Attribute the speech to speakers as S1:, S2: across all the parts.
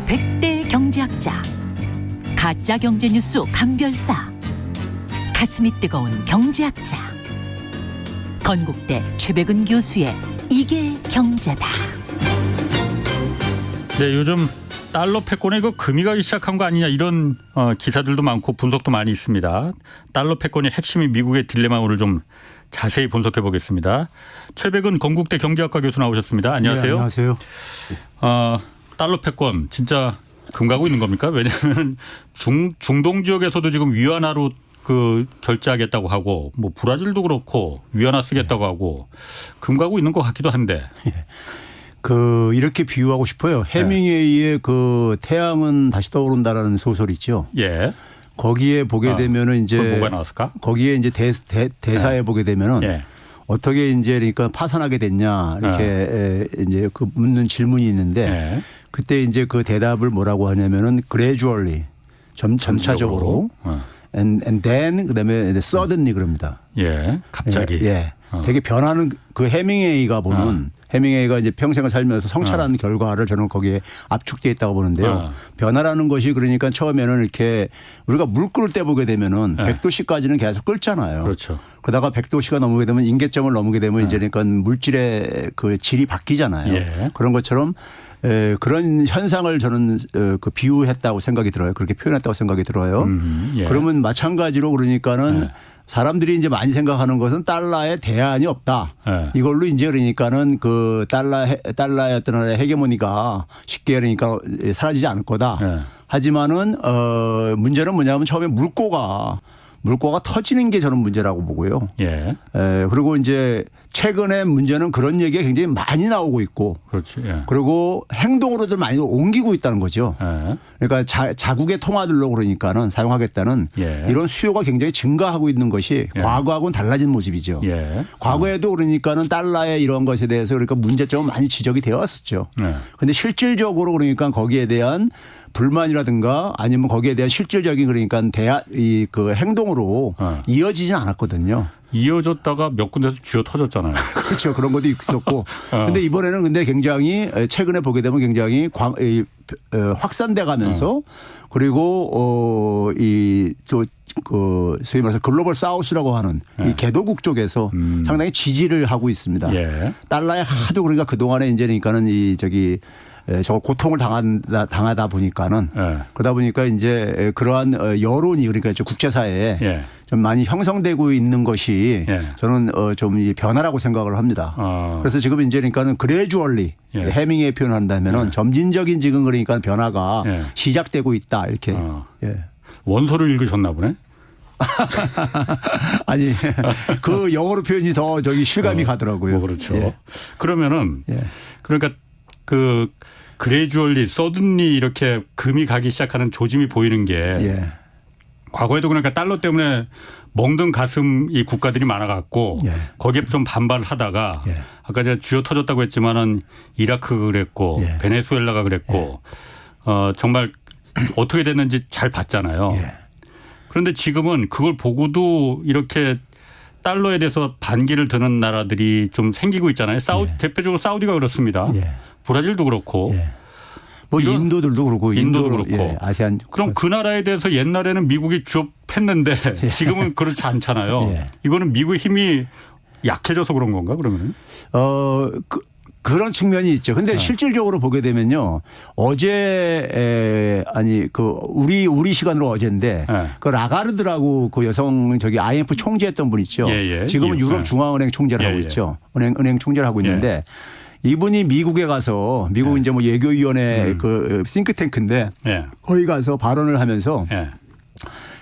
S1: 100대 경제학자, 가짜 경제뉴스 감별사, 가슴이 뜨거운 경제학자, 건국대 최백은 교수의 이게 경제다.
S2: 네, 요즘 달러 패권에 이거 금이 가기 시작한 거 아니냐 이런 기사들도 많고 분석도 많이 있습니다. 달러 패권의 핵심이 미국의 딜레마를 좀 자세히 분석해 보겠습니다. 최백은 건국대 경제학과 교수 나오셨습니다. 안녕하세요.
S3: 네, 안녕하세요.
S2: 달러 패권 진짜 금 가고 있는 겁니까? 왜냐하면 중동 지역에서도 지금 위안화로 결제하겠다고 하고 뭐 브라질도 그렇고 위안화 쓰겠다고 하고 금 가고 있는 것 같기도 한데.
S3: 이렇게 비유하고 싶어요. 해밍웨이의 태양은 다시 떠오른다라는 소설 있죠.
S2: 예.
S3: 거기에 보게 되면은 이제
S2: 뭐가 나왔을까?
S3: 거기에 이제 대사에 보게 되면은
S2: 예.
S3: 어떻게 이제 그러니까 파산하게 됐냐 이렇게 이제 묻는 질문이 있는데
S2: 예.
S3: 그때 이제 그 대답을 뭐라고 하냐면은 gradually 점차적으로 and then 그다음에 suddenly 그럽니다.
S2: 예. 갑자기.
S3: 예. 되게 변하는 해밍웨이가 보는 해밍웨이가 이제 평생을 살면서 성찰한 결과를 저는 거기에 압축되어 있다고 보는데요. 변화라는 것이 그러니까 처음에는 이렇게 우리가 물 끓을 때 보게 되면은 100도씨까지는 계속 끓잖아요.
S2: 그렇죠.
S3: 그러다가 100도씨가 넘게 되면 임계점을 넘게 되면 이제 그러니까 물질의 질이 바뀌잖아요.
S2: 예.
S3: 그런 것처럼 그런 현상을 저는 비유했다고 생각이 들어요. 그렇게 표현했다고 생각이 들어요.
S2: 예.
S3: 그러면 마찬가지로 그러니까는 사람들이 이제 많이 생각하는 것은 달러에 대안이 없다. 이걸로 이제 그러니까는 달러의 어떤 하나의 헤게모니가 쉽게 그러니까 사라지지 않을 거다. 하지만은 문제는 뭐냐면 처음에 물꼬가 터지는 게 저는 문제라고 보고요.
S2: 예.
S3: 그리고 이제 최근에 문제는 그런 얘기가 굉장히 많이 나오고 있고.
S2: 그렇지. 예.
S3: 그리고 행동으로들 많이 옮기고 있다는 거죠.
S2: 예.
S3: 그러니까 자국의 통화들로 그러니까는 사용하겠다는 이런 수요가 굉장히 증가하고 있는 것이 과거하고는 달라진 모습이죠. 과거에도 그러니까는 달러의 이런 것에 대해서 그러니까 문제점은 많이 지적이 되어 왔었죠. 그런데 실질적으로 그러니까 거기에 대한 불만이라든가 아니면 거기에 대한 실질적인 그러니까 행동으로 이어지진 않았거든요.
S2: 이어졌다가 몇 군데서 쥐어 터졌잖아요.
S3: 그렇죠. 그런 것도 있었고. 근데 이번에는 근데 굉장히 최근에 보게 되면 굉장히 확산돼 가면서 그리고 소위 말해서 글로벌 사우스라고 하는 이 개도국 쪽에서 상당히 지지를 하고 있습니다. 달러에 하도 그러니까 그동안에 이제 그러니까는 저 고통을 당하다 보니까는 그러다 보니까 이제 그러한 여론이 그러니까 국제사회에 좀 많이 형성되고 있는 것이 저는 좀 변화라고 생각을 합니다. 그래서 지금 이제 그러니까는 그레주얼리 해밍웨이 표현한다면은 점진적인 지금 그러니까 변화가 시작되고 있다 이렇게.
S2: 원서를 읽으셨나 보네.
S3: 아니 그 영어로 표현이 더 실감이 가더라고요.
S2: 뭐 그렇죠. 그러면은 그러니까 그레주얼리 서든리 이렇게 금이 가기 시작하는 조짐이 보이는 게 과거에도 그러니까 달러 때문에 멍든 가슴 이 국가들이 많아갖고 거기에 좀 반발을 하다가 아까 제가 쥐어 터졌다고 했지만은 이라크 그랬고 베네수엘라가 그랬고 정말 어떻게 됐는지 잘 봤잖아요. 그런데 지금은 그걸 보고도 이렇게 달러에 대해서 반기를 드는 나라들이 좀 생기고 있잖아요. 대표적으로 사우디가 그렇습니다. 브라질도 그렇고.
S3: 뭐 인도들도 그렇고.
S2: 인도도 그렇고.
S3: 아세안.
S2: 그럼 그 나라에 대해서 옛날에는 미국이 주업했는데 지금은 그렇지 않잖아요. 이거는 미국의 힘이 약해져서 그런 건가 그러면?
S3: 그런 측면이 있죠. 근데 실질적으로 보게 되면요. 우리 시간으로 어제인데 라가르드라고 여성 IMF 총재했던 분 있죠. 지금은 유럽 중앙은행 총재를 하고 있죠. 은행 총재를 하고 있는데 이분이 미국에 가서 미국 이제 예교위원회 싱크탱크인데 거기 가서 발언을 하면서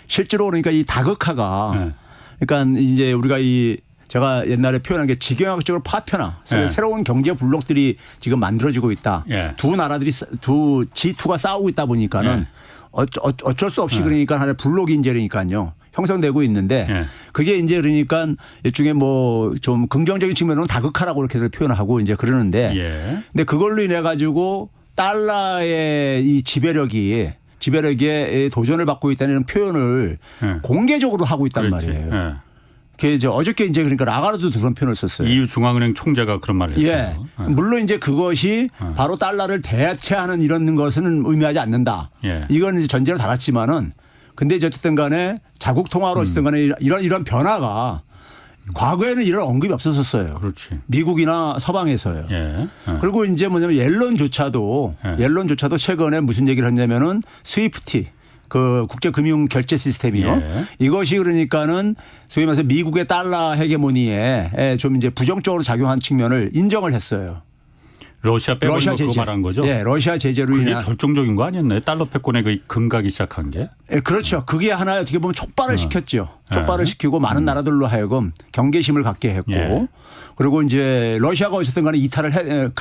S3: 실제로 그러니까 이 다극화가 그러니까 이제 우리가 제가 옛날에 표현한 게 지경학적으로 파편화 새로운 경제 블록들이 지금 만들어지고 있다. 두 나라들이 G2가 싸우고 있다 보니까는 어쩔 수 없이 그러니까 하나의 블록이 이제 그러니까요. 형성되고 있는데 그게 이제 그러니까 일종의 좀 긍정적인 측면으로는 다극화라고 이렇게 표현을 하고 이제 그러는데 근데 그걸로 인해 가지고 달러의 이 지배력에 도전을 받고 있다는 표현을 공개적으로 하고 있단 말이에요. 어저께 이제 그러니까 라가르도 그런 표현을 썼어요.
S2: EU 중앙은행 총재가 그런 말을 했어요.
S3: 예. 물론 이제 그것이 바로 달러를 대체하는 이런 것은 의미하지 않는다.
S2: 예.
S3: 이건 이제 전제로 달았지만은 근데 이제 어쨌든 간에 자국 통화로 어쨌든 간에 이런 변화가 과거에는 이런 언급이 없었었어요.
S2: 그렇지.
S3: 미국이나 서방에서요.
S2: 예.
S3: 그리고 이제 뭐냐면 옐런조차도 최근에 무슨 얘기를 했냐면은 스위프트 그 국제금융 결제 시스템이요.
S2: 예.
S3: 이것이 그러니까는 소위 말해서 미국의 달러 헤게모니에 좀 이제 부정적으로 작용한 측면을 인정을 했어요.
S2: 러시아 빼버린 거 그거 말한 거죠?
S3: 예, 러시아 제재로
S2: 그게
S3: 인한
S2: 결정적인 거 아니었나요? 달러 패권에 그 금가기 시작한 게?
S3: 예, 그렇죠. 그게 하나의 어떻게 보면 촉발을 시켰죠. 촉발을 시키고 많은 나라들로 하여금 경계심을 갖게 했고
S2: 예.
S3: 그리고 이제 러시아가 어쨌든 간에 이탈을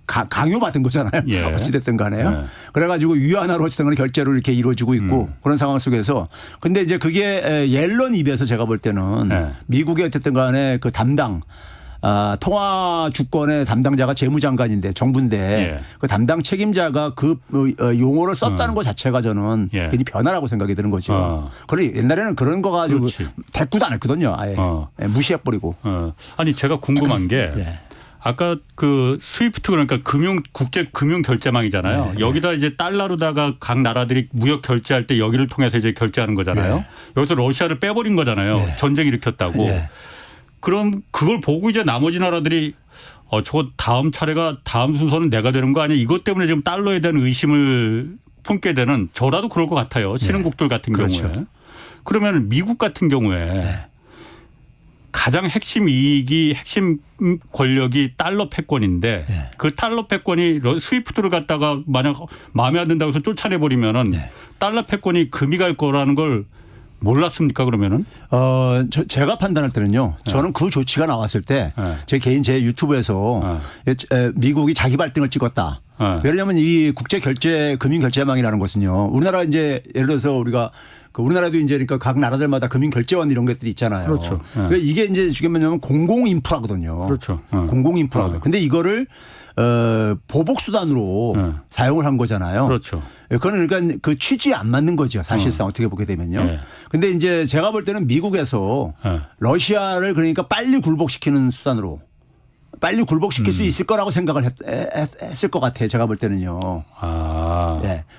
S3: 강요받은 거잖아요.
S2: 예.
S3: 어찌됐든 간에요.
S2: 예.
S3: 그래가지고 위안화로 어쨌든 간에 결제로 이렇게 이루어지고 있고 그런 상황 속에서 근데 이제 그게 옐런 입에서 제가 볼 때는 미국의 어쨌든 간에 그 담당 통화 주권의 담당자가 재무장관인데 정부인데 그 담당 책임자가 그 용어를 썼다는 것 자체가 저는 굉장히 변화라고 생각이 드는 거죠. 그래 옛날에는 그런 거 가지고 대꾸도 안 했거든요. 아예 무시해버리고.
S2: 아니 제가 궁금한 게 아까 그 스위프트 그러니까 국제 금융 결제망이잖아요. 여기다 이제 달러로다가 각 나라들이 무역 결제할 때 여기를 통해서 이제 결제하는 거잖아요. 여기서 러시아를 빼버린 거잖아요. 전쟁 일으켰다고. 그럼 그걸 보고 이제 나머지 나라들이 저거 다음 순서는 내가 되는 거 아니야? 이것 때문에 지금 달러에 대한 의심을 품게 되는 저라도 그럴 것 같아요. 신흥국들 같은
S3: 그렇죠.
S2: 경우에. 그러면 미국 같은 경우에 가장 핵심 이익이 핵심 권력이 달러 패권인데 그 달러 패권이 스위프트를 갖다가 만약 마음에 안 든다고 해서 쫓아내버리면은 달러 패권이 금이 갈 거라는 걸 몰랐습니까 그러면은?
S3: 제가 판단할 때는요. 저는 그 조치가 나왔을 때 제 유튜브에서 미국이 자기 발등을 찍었다. 왜냐하면 이 국제 결제 금융 결제망이라는 것은요. 우리나라 이제 예를 들어서 우리가 우리나라도 이제 그러니까 각 나라들마다 금융 결제원 이런 것들이 있잖아요.
S2: 그렇죠.
S3: 이게 이제 지금 뭐냐면 공공 인프라거든요.
S2: 그렇죠.
S3: 공공 인프라거든요. 근데 이거를 보복 수단으로 사용을 한 거잖아요.
S2: 그렇죠.
S3: 그건 그러니까 그 취지에 안 맞는 거죠. 사실상 어떻게 보게 되면요. 근데 이제 제가 볼 때는 미국에서 러시아를 그러니까 빨리 굴복시키는 수단으로 빨리 굴복시킬 수 있을 거라고 생각을 했을 것 같아요. 제가 볼 때는요.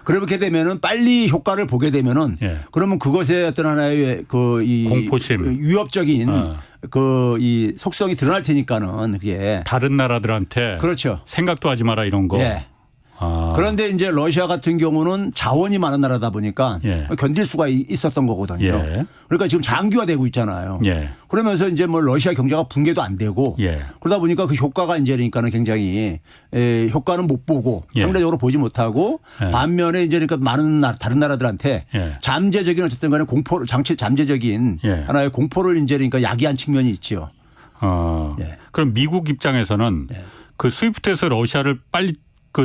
S3: 그렇게 되면은 빨리 효과를 보게 되면은 그러면 그것의 어떤 하나의 이
S2: 공포심
S3: 위협적인 이 속성이 드러날 테니까는 그게
S2: 다른 나라들한테
S3: 그렇죠.
S2: 생각도 하지 마라 이런 거.
S3: 그런데 이제 러시아 같은 경우는 자원이 많은 나라다 보니까 견딜 수가 있었던 거거든요. 그러니까 지금 장기화되고 있잖아요. 그러면서 이제 뭐 러시아 경제가 붕괴도 안 되고 그러다 보니까 그 효과가 이제 그러니까는 굉장히 효과는 못 보고 상대적으로 보지 못하고 반면에 이제 그러니까 많은 다른 나라들한테 잠재적인 어쨌든 간에 잠재적인 하나의 공포를 이제 그러니까 야기한 측면이 있죠.
S2: 그럼 미국 입장에서는 그 스위프트에서 러시아를 빨리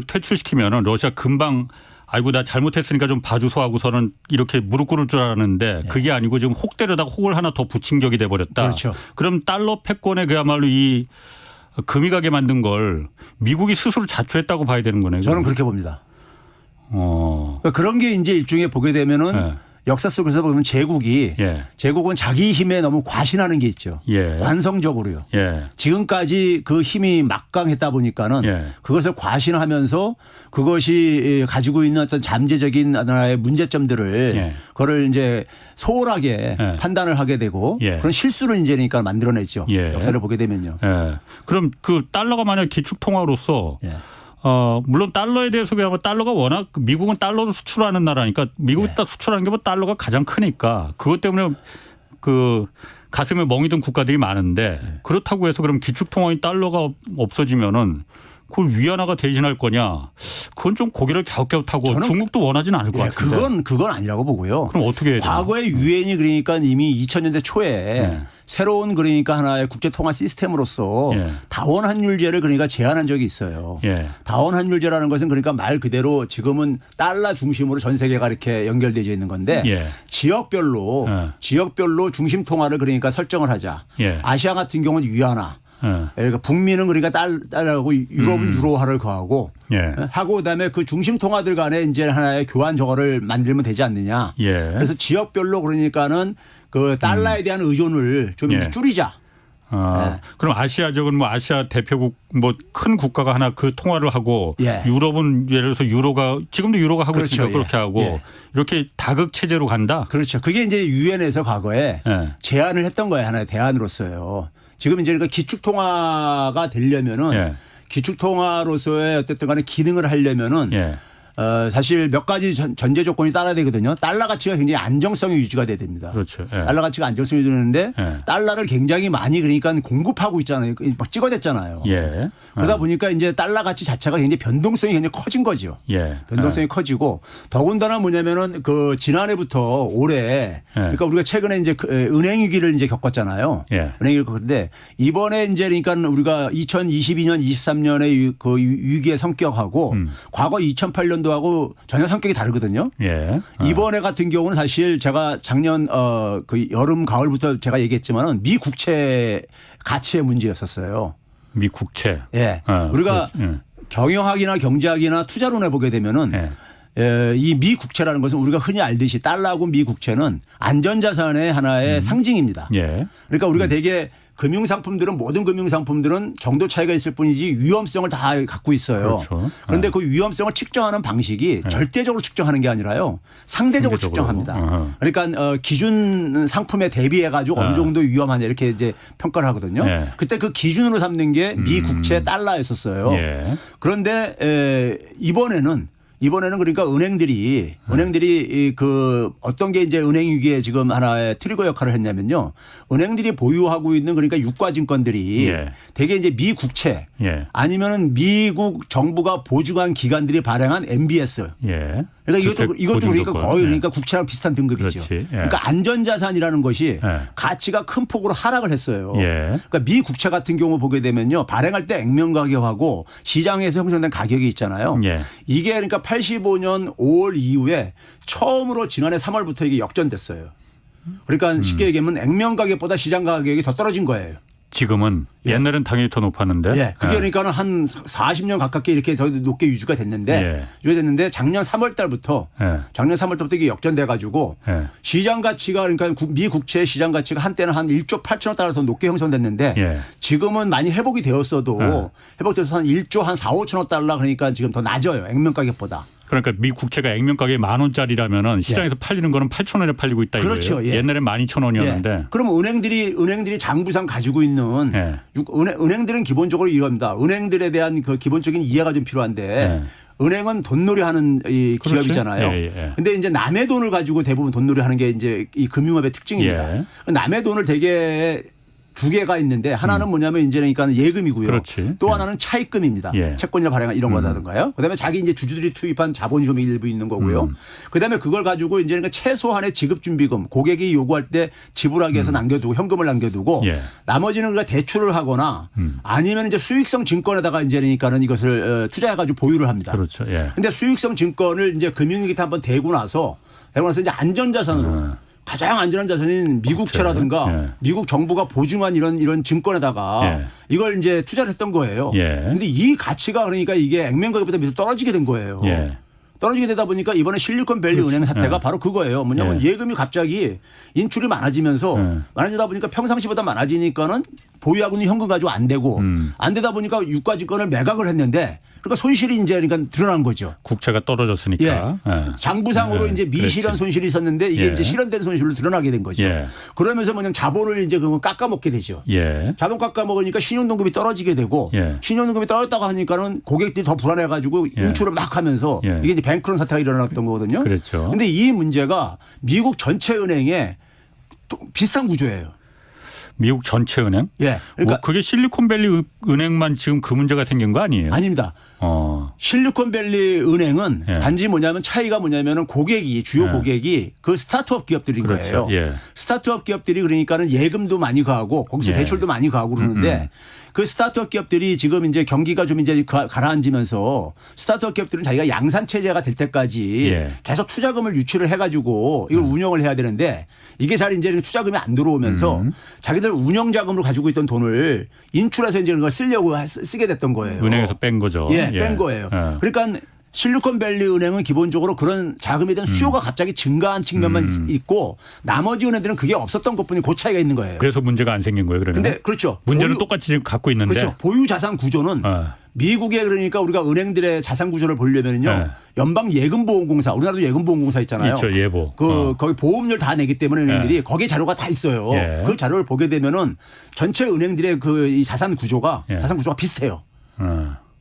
S2: 퇴출시키면은 러시아 금방 아이고 나 잘못했으니까 좀 봐주소 하고서는 이렇게 무릎 꿇을 줄 알았는데 그게 아니고 지금 혹 때려다가 혹을 하나 더 붙인 격이 돼버렸다.
S3: 그렇죠.
S2: 그럼 달러 패권에 그야말로 이 금이 가게 만든 걸 미국이 스스로 자초했다고 봐야 되는 거네요.
S3: 저는 그렇게 봅니다. 그런 게 이제 일종의 보게 되면은 역사 속에서 보면 제국은 자기 힘에 너무 과신하는 게 있죠. 관성적으로요. 지금까지 그 힘이 막강했다 보니까는 그것을 과신하면서 그것이 가지고 있는 어떤 잠재적인 하나의 문제점들을 그거를 이제 소홀하게 판단을 하게 되고 그런 실수를 이제 그러니까 만들어내죠. 역사를 보게 되면요.
S2: 그럼 그 달러가 만약 기축통화로서 물론 달러에 대해서 그냥 달러가 워낙 미국은 달러를 수출하는 나라니까 미국이 딱 수출하는 게 뭐 달러가 가장 크니까 그것 때문에 그 가슴에 멍이 든 국가들이 많은데 그렇다고 해서 그럼 기축통화인 달러가 없어지면은 그걸 위안화가 대신할 거냐? 그건 좀 고개를 갸웃갸웃하고 중국도 원하지는 않을 것 같은데.
S3: 그건 아니라고 보고요.
S2: 그럼 어떻게 해야 되나?
S3: 과거에 유엔이 그러니까 이미 2000년대 초에 새로운 그러니까 하나의 국제통화 시스템으로서 다원 환율제를 그러니까 제안한 적이 있어요. 다원 환율제라는 것은 그러니까 말 그대로 지금은 달러 중심으로 전 세계가 이렇게 연결되어 있는 건데 지역별로 중심 통화를 그러니까 설정을 하자. 아시아 같은 경우는 위안화. 그러니까 북미는 그러니까 달러하고 유럽은 유로화를 거하고
S2: 예.
S3: 하고 그다음에 그 중심 통화들 간에 이제 하나의 교환 저거를 만들면 되지 않느냐.
S2: 예.
S3: 그래서 지역별로 그러니까는 그 달러에 대한 의존을 좀
S2: 예.
S3: 줄이자. 네.
S2: 그럼 아시아적은 뭐 아시아 대표국 뭐 큰 국가가 하나 그 통화를 하고
S3: 예.
S2: 유럽은 예를 들어서 유로가 지금도 유로가 하고
S3: 그렇죠.
S2: 있으니까 그렇게
S3: 예.
S2: 하고
S3: 예.
S2: 이렇게 다극 체제로 간다.
S3: 그렇죠. 그게 이제 유엔에서 과거에
S2: 예.
S3: 제안을 했던 거예요. 하나의 대안으로서요. 지금 이제 그러니까 기축 통화가 되려면은
S2: 예.
S3: 기축 통화로서의 어쨌든 간에 기능을 하려면은
S2: 예.
S3: 사실 몇 가지 전제 조건이 따라야 되거든요. 달러 가치가 굉장히 안정성이 유지가 돼야 됩니다.
S2: 그렇죠. 예.
S3: 달러 가치가 안정성이 유지되는데
S2: 예.
S3: 달러를 굉장히 많이 그러니까 공급하고 있잖아요. 막 찍어댔잖아요.
S2: 예.
S3: 그러다 보니까 이제 달러 가치 자체가 굉장히 변동성이 굉장히 커진 거죠.
S2: 예.
S3: 변동성이 커지고 더군다나 뭐냐면은 그 지난해부터 올해 그러니까 우리가 최근에 이제 은행 위기를 이제 겪었잖아요.
S2: 예.
S3: 은행 위기를 겪었는데 이번에 이제 그러니까 우리가 2022년 23년의 그 위기의 성격하고 과거 2008년도하고 전혀 성격이 다르거든요.
S2: 예.
S3: 이번에 같은 경우는 사실 제가 작년 그 여름 가을부터 제가 얘기했지만은 미 국채 가치의 문제였었어요.
S2: 미 국채.
S3: 예. 우리가 경영학이나 경제학이나 투자론에 보게 되면은 이 미 국채라는 것은 우리가 흔히 알듯이 달러하고 미 국채는 안전자산의 하나의 상징입니다.
S2: 예.
S3: 그러니까 우리가 되게 금융상품들은 모든 금융상품들은 정도 차이가 있을 뿐이지 위험성을 다 갖고 있어요.
S2: 그렇죠.
S3: 그런데 그 위험성을 측정하는 방식이 절대적으로 측정하는 게 아니라요. 상대적으로 측정합니다. 그러니까 기준 상품에 대비해 가지고 어느 정도 위험하냐 이렇게 이제 평가를 하거든요. 그때 그 기준으로 삼는 게 미 국채 달러였었어요. 그런데 이번에는 그러니까 은행들이 그 어떤 게 이제 은행 위기에 지금 하나의 트리거 역할을 했냐면요. 은행들이 보유하고 있는 그러니까 유가 증권들이 대개 이제 미 국채 아니면은 미국 정부가 보증한 기관들이 발행한 MBS. 그러니까 이것도 그러니까 거의 그러니까 국채랑 비슷한 등급이죠. 그러니까 안전자산이라는 것이 가치가 큰 폭으로 하락을 했어요. 그러니까 미 국채 같은 경우 보게 되면요. 발행할 때 액면 가격하고 시장에서 형성된 가격이 있잖아요. 이게 그러니까 85년 5월 이후에 처음으로 지난해 3월부터 이게 역전됐어요. 그러니까 쉽게 얘기하면 액면 가격보다 시장 가격이 더 떨어진 거예요.
S2: 지금은 옛날엔 당연히 더 높았는데.
S3: 그게 그러니까 한 40년 가깝게 이렇게 더 높게 유지가 됐는데 작년 3월 달부터 이게 역전돼 가지고 시장 가치가 그러니까 미 국채 시장 가치가 한때는 한 1조 8천억 달러 더 높게 형성됐는데 지금은 많이 회복이 되었어도 회복돼서 한 1조 한 4, 5천억 달러 그러니까 지금 더 낮아요. 액면 가격보다.
S2: 그러니까 미 국채가 액면 가격이 10,000원짜리라면은 시장에서 팔리는 거는 8,000원에 팔리고 있다 이거예요.
S3: 그렇죠.
S2: 옛날에 12,000원이었는데.
S3: 그럼 은행들이 장부상 가지고 있는 은행들은 기본적으로 이겁니다. 은행들에 대한 그 기본적인 이해가 좀 필요한데 은행은 돈놀이하는 이 기업이잖아요. 그런데 이제 남의 돈을 가지고 대부분 돈놀이하는 게 이제 이 금융업의 특징입니다. 남의 돈을 되게 두 개가 있는데 하나는 뭐냐면 이제 그러니까 예금이고요.
S2: 그렇지.
S3: 또 하나는 차입금입니다. 채권이나 발행한 이런 거라든가요. 그다음에 자기 이제 주주들이 투입한 자본이 좀 일부 있는 거고요. 그다음에 그걸 가지고 이제 그러니까 최소한의 지급준비금 고객이 요구할 때 지불하기 위해서 남겨두고 현금을 남겨두고 나머지는 우리가 대출을 하거나 아니면 이제 수익성 증권에다가 이제 그러니까는 이것을 투자해가지고 보유를 합니다.
S2: 그렇죠.
S3: 근데 수익성 증권을 이제 금융위기 때 한번 대고 나서 이제 안전자산으로 가장 안전한 자산인 미국채라든가 미국 정부가 보증한 이런 증권에다가 이걸 이제 투자를 했던 거예요. 그런데 이 가치가 그러니까 이게 액면 가격보다 밑으로 떨어지게 된 거예요. 떨어지게 되다 보니까 이번에 실리콘밸리 은행 사태가 바로 그거예요. 뭐냐면 예금이 갑자기 인출이 많아지면서 많아지다 보니까 평상시보다 많아지니까는 보유하고 있는 현금 가지고 안 되고 안 되다 보니까 유가증권을 매각을 했는데 그러니까 손실이 이제 그러니까 드러난 거죠.
S2: 국채가 떨어졌으니까.
S3: 장부상으로 이제 미실현 손실이 있었는데 이게 이제 실현된 손실로 드러나게 된 거죠. 그러면서 뭐냐면 자본을 이제 그거 깎아먹게 되죠. 자본 깎아먹으니까 신용등급이 떨어지게 되고 신용등급이 떨어졌다고 하니까는 고객들이 더 불안해가지고 인출을 막 하면서 이게 이제 뱅크런 사태가 일어났던 거거든요. 그런데 이 문제가 미국 전체 은행에 비슷한 구조예요.
S2: 미국 전체 은행?
S3: 그러니까
S2: 뭐 그게 실리콘밸리 은행만 지금 그 문제가 생긴 거 아니에요?
S3: 아닙니다. 실리콘밸리 은행은
S2: 예.
S3: 단지 뭐냐면 차이가 뭐냐면은 고객이 주요
S2: 예.
S3: 고객이 그 스타트업 기업들인
S2: 그렇죠.
S3: 거예요.
S2: 예.
S3: 스타트업 기업들이 그러니까는 예금도 많이 가고 거기서
S2: 예.
S3: 대출도 많이 가고 그러는데 그 스타트업 기업들이 지금 이제 경기가 좀 이제 가라앉으면서 스타트업 기업들은 자기가 양산 체제가 될 때까지
S2: 예.
S3: 계속 투자금을 유치를 해가지고 이걸 운영을 해야 되는데 이게 잘 이제 투자금이 안 들어오면서 자기들 운영 자금으로 가지고 있던 돈을 인출해서 이제 그걸 쓰려고 쓰게 됐던 거예요.
S2: 은행에서 뺀 거죠.
S3: 예, 뺀 거예요.
S2: 예.
S3: 그러니까 실리콘밸리 은행은 기본적으로 그런 자금에 대한 수요가 갑자기 증가한 측면만 있고 나머지 은행들은 그게 없었던 것뿐이 그 차이가 있는 거예요.
S2: 그래서 문제가 안 생긴 거예요. 그러면.
S3: 근데 그렇죠.
S2: 문제는 똑같이 지금 갖고 있는데.
S3: 그렇죠. 보유 자산 구조는 미국에 그러니까 우리가 은행들의 자산 구조를 보려면요. 연방 예금보험공사 우리나라도 예금보험공사 있잖아요.
S2: 있죠. 예보.
S3: 거기 보험료를 다 내기 때문에 은행들이 거기에 자료가 다 있어요.
S2: 예.
S3: 그 자료를 보게 되면은 전체 은행들의 그 이 자산 구조가 비슷해요.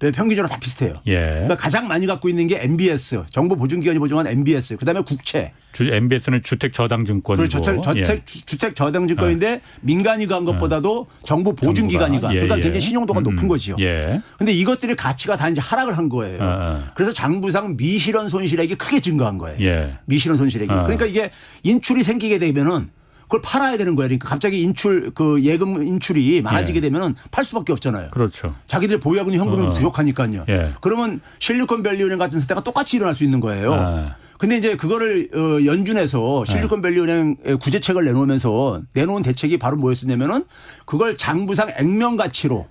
S3: 평균적으로 다 비슷해요.
S2: 예.
S3: 그러니까 가장 많이 갖고 있는 게 MBS, 정부보증기관이 보증한 MBS, 그다음에 국채.
S2: MBS는 주택저당증권이고.
S3: 그렇죠. 주택저당증권인데 민간이 간 것보다도 정부 보증기관이 간. 그러니까 굉장히 신용도가 높은 거죠. 그런데 이것들의 가치가 다 이제 하락을 한 거예요. 그래서 장부상 미실현 손실액이 크게 증가한 거예요. 미실현 손실액이. 그러니까 이게 인출이 생기게 되면은 그걸 팔아야 되는 거예요. 그러니까 갑자기 예금 인출이 많아지게 되면은 팔 수밖에 없잖아요.
S2: 그렇죠.
S3: 자기들 보유하고 있는 현금이 부족하니까요. 그러면 실리콘밸리 은행 같은 사태가 똑같이 일어날 수 있는 거예요. 근데 이제 그거를 연준에서 실리콘밸리 은행 구제책을 내놓은 대책이 바로 뭐였었냐면은 그걸 장부상 액면가치로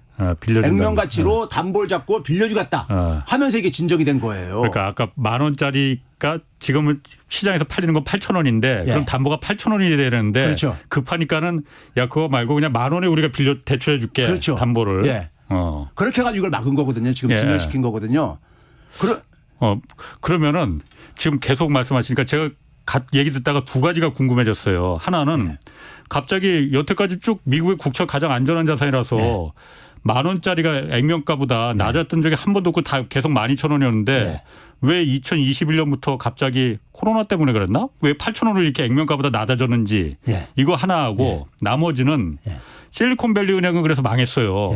S3: 액면가치로 담보를 잡고 빌려주겠다 하면서 이게 진정이 된 거예요.
S2: 그러니까 아까 10,000원짜리가 지금은 시장에서 팔리는 건 8,000원인데 그럼 담보가 8,000원이 되는데
S3: 그렇죠.
S2: 급하니까는 야 그거 말고 그냥 10,000원에 우리가 대출해 줄게.
S3: 그렇죠.
S2: 담보를.
S3: 그렇게 해가지고 이걸 막은 거거든요. 지금 진정시킨 거거든요.
S2: 그러면은 지금 계속 말씀하시니까 제가 얘기 듣다가 두 가지가 궁금해졌어요. 하나는 갑자기 여태까지 쭉 미국의 국채 가장 안전한 자산이라서 10,000원짜리가 액면가보다 낮았던 적이 한 번도 없고 다 계속 12,000원이었는데 왜 2021년부터 갑자기 코로나 때문에 그랬나? 왜 8,000원을 이렇게 액면가보다 낮아졌는지 이거 하나 하고 나머지는 실리콘밸리 은행은 그래서 망했어요.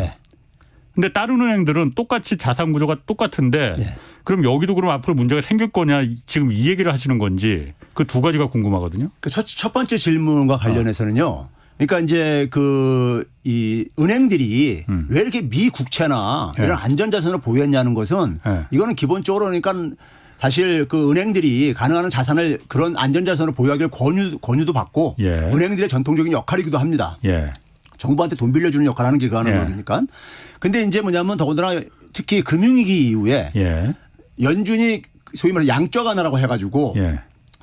S2: 근데 다른 은행들은 똑같이 자산 구조가 똑같은데 그럼 여기도 그럼 앞으로 문제가 생길 거냐 지금 이 얘기를 하시는 건지 그 두 가지가 궁금하거든요.
S3: 첫 번째 질문과 관련해서는요. 그러니까 이제 이 은행들이 왜 이렇게 미국채나 이런 안전자산을 보유했냐는 것은 이거는 기본적으로 그러니까 사실 그 은행들이 가능한 자산을 그런 안전자산을 보유하기를 권유도 받고 은행들의 전통적인 역할이기도 합니다. 정부한테 돈 빌려주는 역할을 하는 기관은 그러니까. 근데 이제 뭐냐면 더군다나 특히 금융위기 이후에 연준이 소위 말해 양적 완화라고 해가지고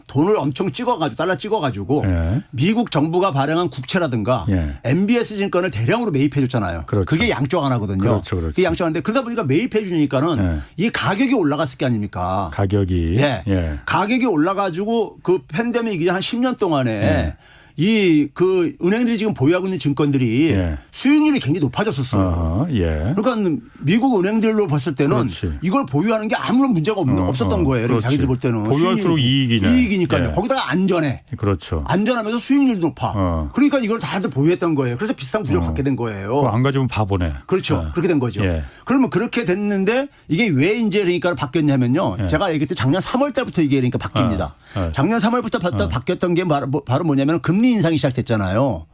S3: 돈을 엄청 찍어가지고 달러 찍어가지고 미국 정부가 발행한 국채라든가 MBS 증권을 대량으로 매입해 줬잖아요. 그게 양적 완화거든요. 그게 양적 완화인데 그러다 보니까 매입해 주니까는 이 가격이 올라갔을 게 아닙니까?
S2: 가격이.
S3: 가격이 올라가지고 그 팬데믹이 한 10년 동안에 그 은행들이 지금 보유하고 있는 증권들이 수익률이 굉장히 높아졌었어요. 그러니까 미국 은행들로 봤을 때는 이걸 보유하는 게 아무런 문제가 없었던 거예요. 자기들 볼 때는.
S2: 보유할수록 이익이니까요.
S3: 거기다가 안전해. 안전하면서 수익률도 높아. 그러니까 이걸 다들 보유했던 거예요. 그래서 비슷한 구조를 갖게 된 거예요.
S2: 안 가지면 바보네.
S3: 그렇죠. 그렇게 된 거죠. 그러면 그렇게 됐는데 이게 왜 이제 그러니까 바뀌었냐면요. 제가 얘기했듯이 작년 3월 달부터 이게 그러니까 바뀝니다. 작년 3월부터 바뀌었던 게 바로 뭐냐면 금리 인상이 시작됐잖아요.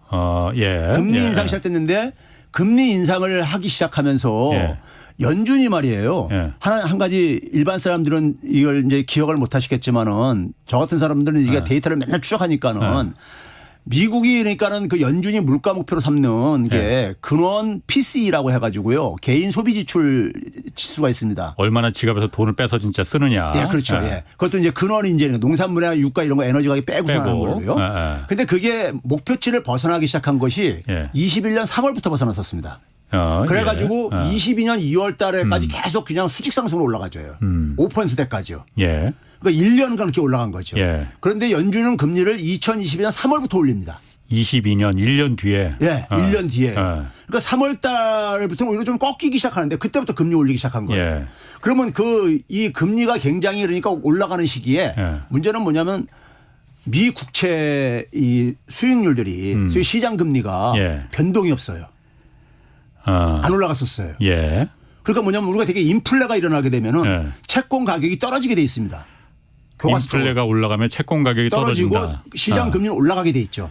S3: 금리 인상이 시작됐는데 금리 인상을 하기 시작하면서 연준이 말이에요. 한 가지 일반 사람들은 이걸 이제 기억을 못 하시겠지만은 저 같은 사람들은 이게 데이터를 맨날 추적하니까는 미국이 그러니까는 그 연준이 물가 목표로 삼는 게 근원 PCE라고 해가지고요. 개인 소비 지출 지수가 있습니다.
S2: 얼마나 지갑에서 돈을 빼서 진짜 쓰느냐.
S3: 그렇죠. 그것도 이제 근원이 이제 농산물이나 유가 이런 거 에너지 가격 빼고 사는 거고요. 근데 그게 목표치를 벗어나기 시작한 것이 21년 3월부터 벗어났었습니다. 그래가지고 22년 2월 달에까지 계속 그냥 수직 상승으로 올라가져요. 5%대까지요. 그러니까 1년간 그렇게 올라간 거죠. 그런데 연준은 금리를 2022년 3월부터 올립니다.
S2: 22년 1년 뒤에.
S3: 1년 뒤에. 그러니까 3월 달부터 오히려 좀 꺾이기 시작하는데 그때부터 금리 올리기 시작한 거예요. 그러면 이 금리가 굉장히 그러니까 올라가는 시기에 문제는 뭐냐면 미 국채 이 수익률들이 시장 금리가 변동이 없어요. 안 올라갔었어요. 그러니까 뭐냐면 우리가 되게 인플레가 일어나게 되면은
S2: 예.
S3: 채권 가격이 떨어지게 돼 있습니다.
S2: 인플레가 올라가면 채권 가격이
S3: 떨어지고
S2: 떨어진다.
S3: 시장 금리는 올라가게 돼 있죠.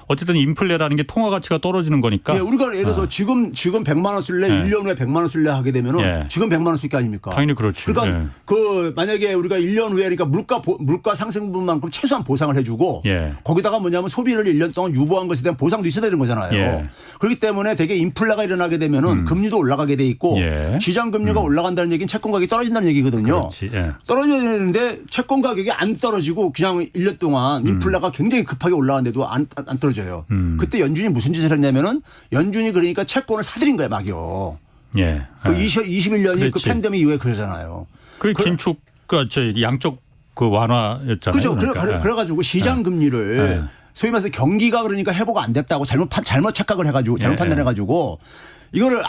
S2: 어쨌든 인플레라는 게 통화 가치가 떨어지는 거니까.
S3: 예, 우리가 예를 들어서 지금 100만 원 쓸래 1년 후에 100만 원 쓸래 하게 되면은 지금 100만 원 쓸 게 아닙니까?
S2: 당연히 그렇지.
S3: 그러니까 그 만약에 우리가 1년 후에 그러니까 물가 상승분만큼 최소한 보상을 해주고 거기다가 뭐냐면 소비를 1년 동안 유보한 것에 대한 보상도 있어야 되는 거잖아요. 그렇기 때문에 되게 인플레가 일어나게 되면은 금리도 올라가게 돼 있고 시장 금리가 올라간다는 얘기는 채권 가격이 떨어진다는 얘기거든요.
S2: 그렇지.
S3: 떨어져야 되는데 채권 가격이 안 떨어지고 그냥 1년 동안 인플레가 굉장히 급하게 올라갔는데도 안 떨어져요. 그때 연준이 무슨 짓을 했냐면은 연준이 그러니까 채권을 사들인 거예요, 막이요.
S2: 예.
S3: 그 21년이 그 팬데믹 이후에 그러잖아요.
S2: 그 긴축 양쪽 그 완화였잖아요.
S3: 그렇죠.
S2: 그러니까.
S3: 그래가지고 시장 금리를 소위 말해서 경기가 그러니까 회복 안 됐다고 잘못 착각을 해가지고 잘못 판단해가지고 이거를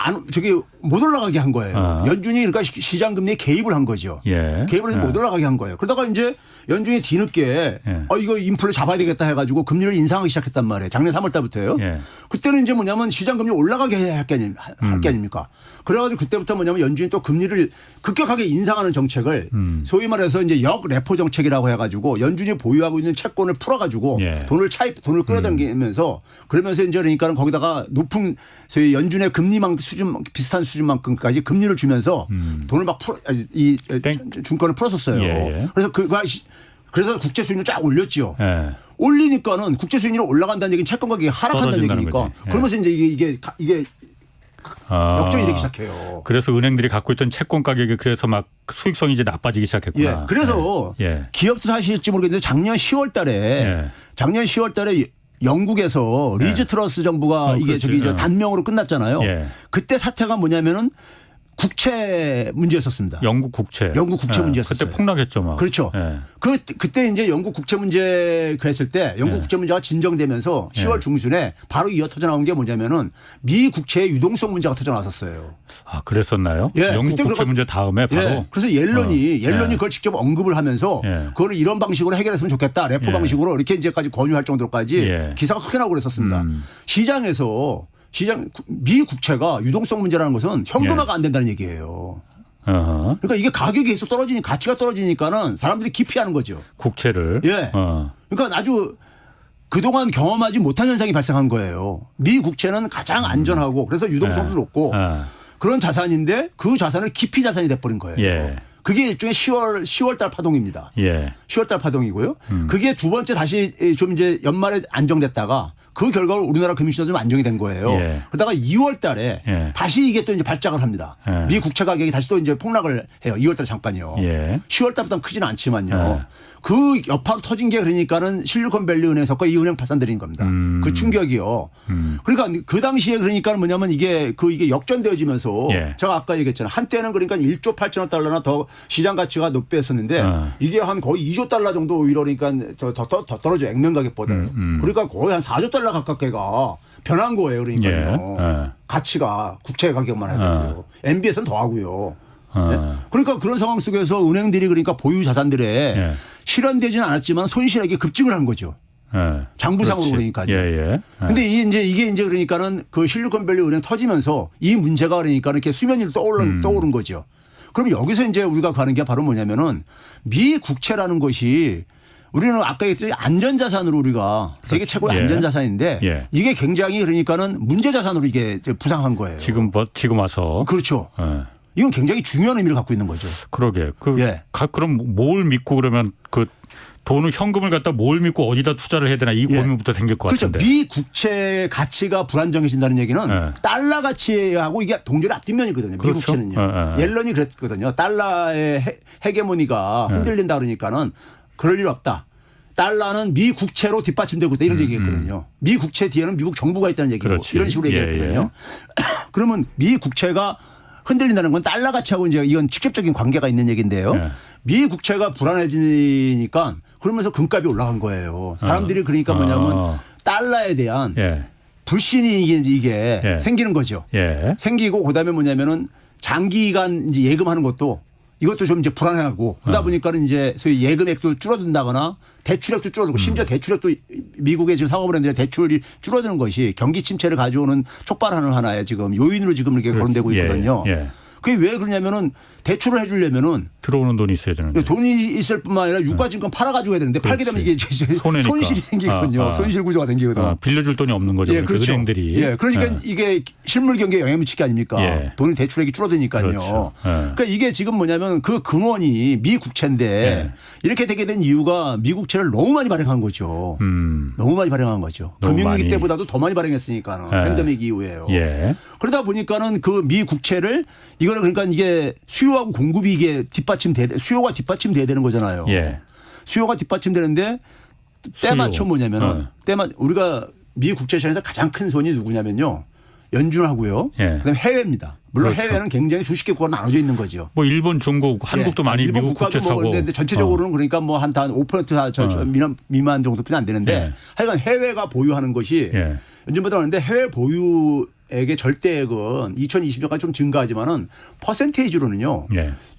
S3: 못 올라가게 한 거예요. 연준이 그러니까 시장 금리에 개입을 한 거죠. 개입을 해서 못 올라가게 한 거예요. 그러다가 이제 연준이 뒤늦게 이거 인플레 잡아야 되겠다 해가지고 금리를 인상하기 시작했단 말이에요. 작년 3월 달부터요. 그때는 이제 뭐냐면 시장 금리 올라가게 할 게 아닙니까? 그래가지고 그때부터 뭐냐면 연준이 또 금리를 급격하게 인상하는 정책을 소위 말해서 이제 역레포 정책이라고 해가지고 연준이 보유하고 있는 채권을 풀어가지고 돈을 끌어당기면서 그러면서 이제 그러니까는 거기다가 높은 소위 연준의 금리만 비슷한 수준만큼까지 금리를 주면서 돈을 막 중권을 풀었었어요. 그래서 국채 수익률을 쫙 올렸죠. 올리니까는 국채 수익률이 올라간다는 얘기는 채권 가격이 하락한다는 얘기니까. 그러면서 이제 이게 역전이 되기 시작해요.
S2: 그래서 은행들이 갖고 있던 채권 가격이 그래서 막 수익성이 이제 나빠지기 시작했구나.
S3: 그래서 기업들 하실지 모르겠는데 작년 10월 달에 영국에서 리즈 트러스 정부가 이게 단명으로 끝났잖아요. 그때 사태가 뭐냐면은 국채 문제였었습니다.
S2: 영국 국채 문제였었어요. 그때 폭락했죠, 막.
S3: 그렇죠. 그때 이제 영국 국채 문제 그랬을 때 영국 국채 문제가 진정되면서 10월 중순에 바로 이어 터져 나온 게 뭐냐면은 미 국채의 유동성 문제가 터져 나왔었어요.
S2: 아, 그랬었나요? 영국 국채 문제 다음에 바로.
S3: 그래서 옐런이 그걸 직접 언급을 하면서 그걸 이런 방식으로 해결했으면 좋겠다. 레포 방식으로 이렇게 이제까지 권유할 정도로까지 기사가 크게 나오고 그랬었습니다. 미 국채가 유동성 문제라는 것은 현금화가 안 된다는 얘기예요. 그러니까 이게 가격이 계속 가치가 떨어지니까는 사람들이 기피하는 거죠.
S2: 국채를.
S3: 그러니까 아주 그동안 경험하지 못한 현상이 발생한 거예요. 미 국채는 가장 안전하고 그래서 유동성도 높고 그런 자산인데 그 자산을 기피 자산이 돼버린 거예요. 그게 일종의 10월 달 파동입니다. 10월 달 파동이고요. 그게 두 번째 다시 좀 이제 연말에 안정됐다가 그 결과로 우리나라 금융시장도 좀 안정이 된 거예요. 그러다가 2월 달에 다시 이게 또 이제 발작을 합니다. 미 국채 가격이 다시 또 이제 폭락을 해요. 2월 달에 잠깐요. 10월 달부터는 크지는 않지만요. 그 여파로 터진 게 그러니까는 실리콘밸리 은행 사건 이 은행 파산들인 겁니다. 그 충격이요. 그러니까 그 당시에 그러니까는 뭐냐면 이게 역전되어지면서 제가 아까 얘기했잖아요. 한때는 그러니까 1조 8천억 달러나 더 시장 가치가 높았었는데 이게 한 거의 2조 달러 정도 오히려 그러니까 더 떨어져 액면 가격보다. 그러니까 거의 한 4조 달러 가깝게가 변한 거예요. 그러니까요. 가치가 국채 가격만 해도 MBS는 더 하고요. 그러니까 그런 상황 속에서 은행들이 그러니까 보유 자산들에 실현되지는 않았지만 손실액이 급증을 한 거죠. 장부상으로 그러니까요. 근데 이게 이제 그러니까는 그 실리콘밸리 은행 터지면서 이 문제가 그러니까 이렇게 수면 위로 떠오른 거죠. 그럼 여기서 이제 우리가 가는 게 바로 뭐냐면은 미 국채라는 것이 우리는 아까 얘기했듯이 안전자산으로 우리가 세계 최고의 안전자산인데 이게 굉장히 그러니까는 문제자산으로 이게 부상한 거예요.
S2: 지금 와서.
S3: 그렇죠. 이건 굉장히 중요한 의미를 갖고 있는 거죠.
S2: 그러게. 그럼 뭘 믿고 그러면 그 돈을 현금을 갖다 뭘 믿고 어디다 투자를 해야 되나 이 고민부터 생길 것 같은데.
S3: 미 국채 가치가 불안정해진다는 얘기는 달러 가치하고 이게 동전의 앞뒷면이거든요. 미 국채는요. 옐런이 그랬거든요. 달러의 헤게모니가 흔들린다 그러니까는 그럴 일 없다. 달러는 미 국채로 뒷받침되고 있다 이런 얘기했거든요. 미 국채 뒤에는 미국 정부가 있다는 얘기고 이런 식으로 얘기했거든요. 그러면 미 국채가 흔들린다는 건 달러 가치하고 이제 이건 직접적인 관계가 있는 얘기인데요. 미 국채가 불안해지니까 그러면서 금값이 올라간 거예요. 사람들이 그러니까 뭐냐면 달러에 대한 불신이 이게 생기는 거죠. 생기고 그다음에 뭐냐면은 장기간 이제 예금하는 것도 이것도 좀 이제 불안하고 그러다 보니까는 이제 소위 예금액도 줄어든다거나 대출액도 줄어들고 심지어 대출액도 미국의 지금 상업은행들의 대출이 줄어드는 것이 경기 침체를 가져오는 촉발하는 하나의 지금 요인으로 지금 이렇게 거론되고 있거든요. 그게 왜 그러냐면은 대출을 해주려면은
S2: 들어오는 돈이 있어야 되는데
S3: 돈이 있을 뿐만 아니라 유가증권 팔아가지고 해야 되는데 팔게 되면 이게 손실이 생기거든요. 손실 구조가 생기거든요.
S2: 빌려줄 돈이 없는 거죠.
S3: 그렇죠.
S2: 은행들이.
S3: 그러니까 이게 실물 경기에 영향을 미치게 아닙니까? 돈이 대출액이 줄어드니까요.
S2: 그렇죠.
S3: 그러니까 이게 지금 뭐냐면 그 근원이 미 국채인데 이렇게 되게 된 이유가 미 국채를 너무 많이 발행한 거죠. 너무 많이 발행한 거죠. 금융위기 때보다도 더 많이 발행했으니까는 팬데믹 이후에요. 그러다 보니까는 그 미 국채를 이거는 그러니까 이게 수요하고 공급이 이게 수요가 뒷받침돼야 되는 거잖아요. 수요가 뒷받침되는데 때맞춰 뭐냐면은 우리가 미 국채 시장에서 가장 큰 손이 누구냐면요. 연준하고요. 그다음에 해외입니다. 물론
S2: 그렇죠.
S3: 해외는 굉장히 수십 개 국가가 나눠져 있는 거죠.
S2: 뭐 일본, 중국, 한국도 많이
S3: 일본
S2: 미국 국채 사고.
S3: 근데 전체적으로는 그러니까 뭐 한 5% 미만 정도뿐이 안 되는데 하여간 해외가 보유하는 것이 연준보다 많은데 해외 보유액의 절대액은 2020년까지 좀 증가하지만은 퍼센테이지로는요.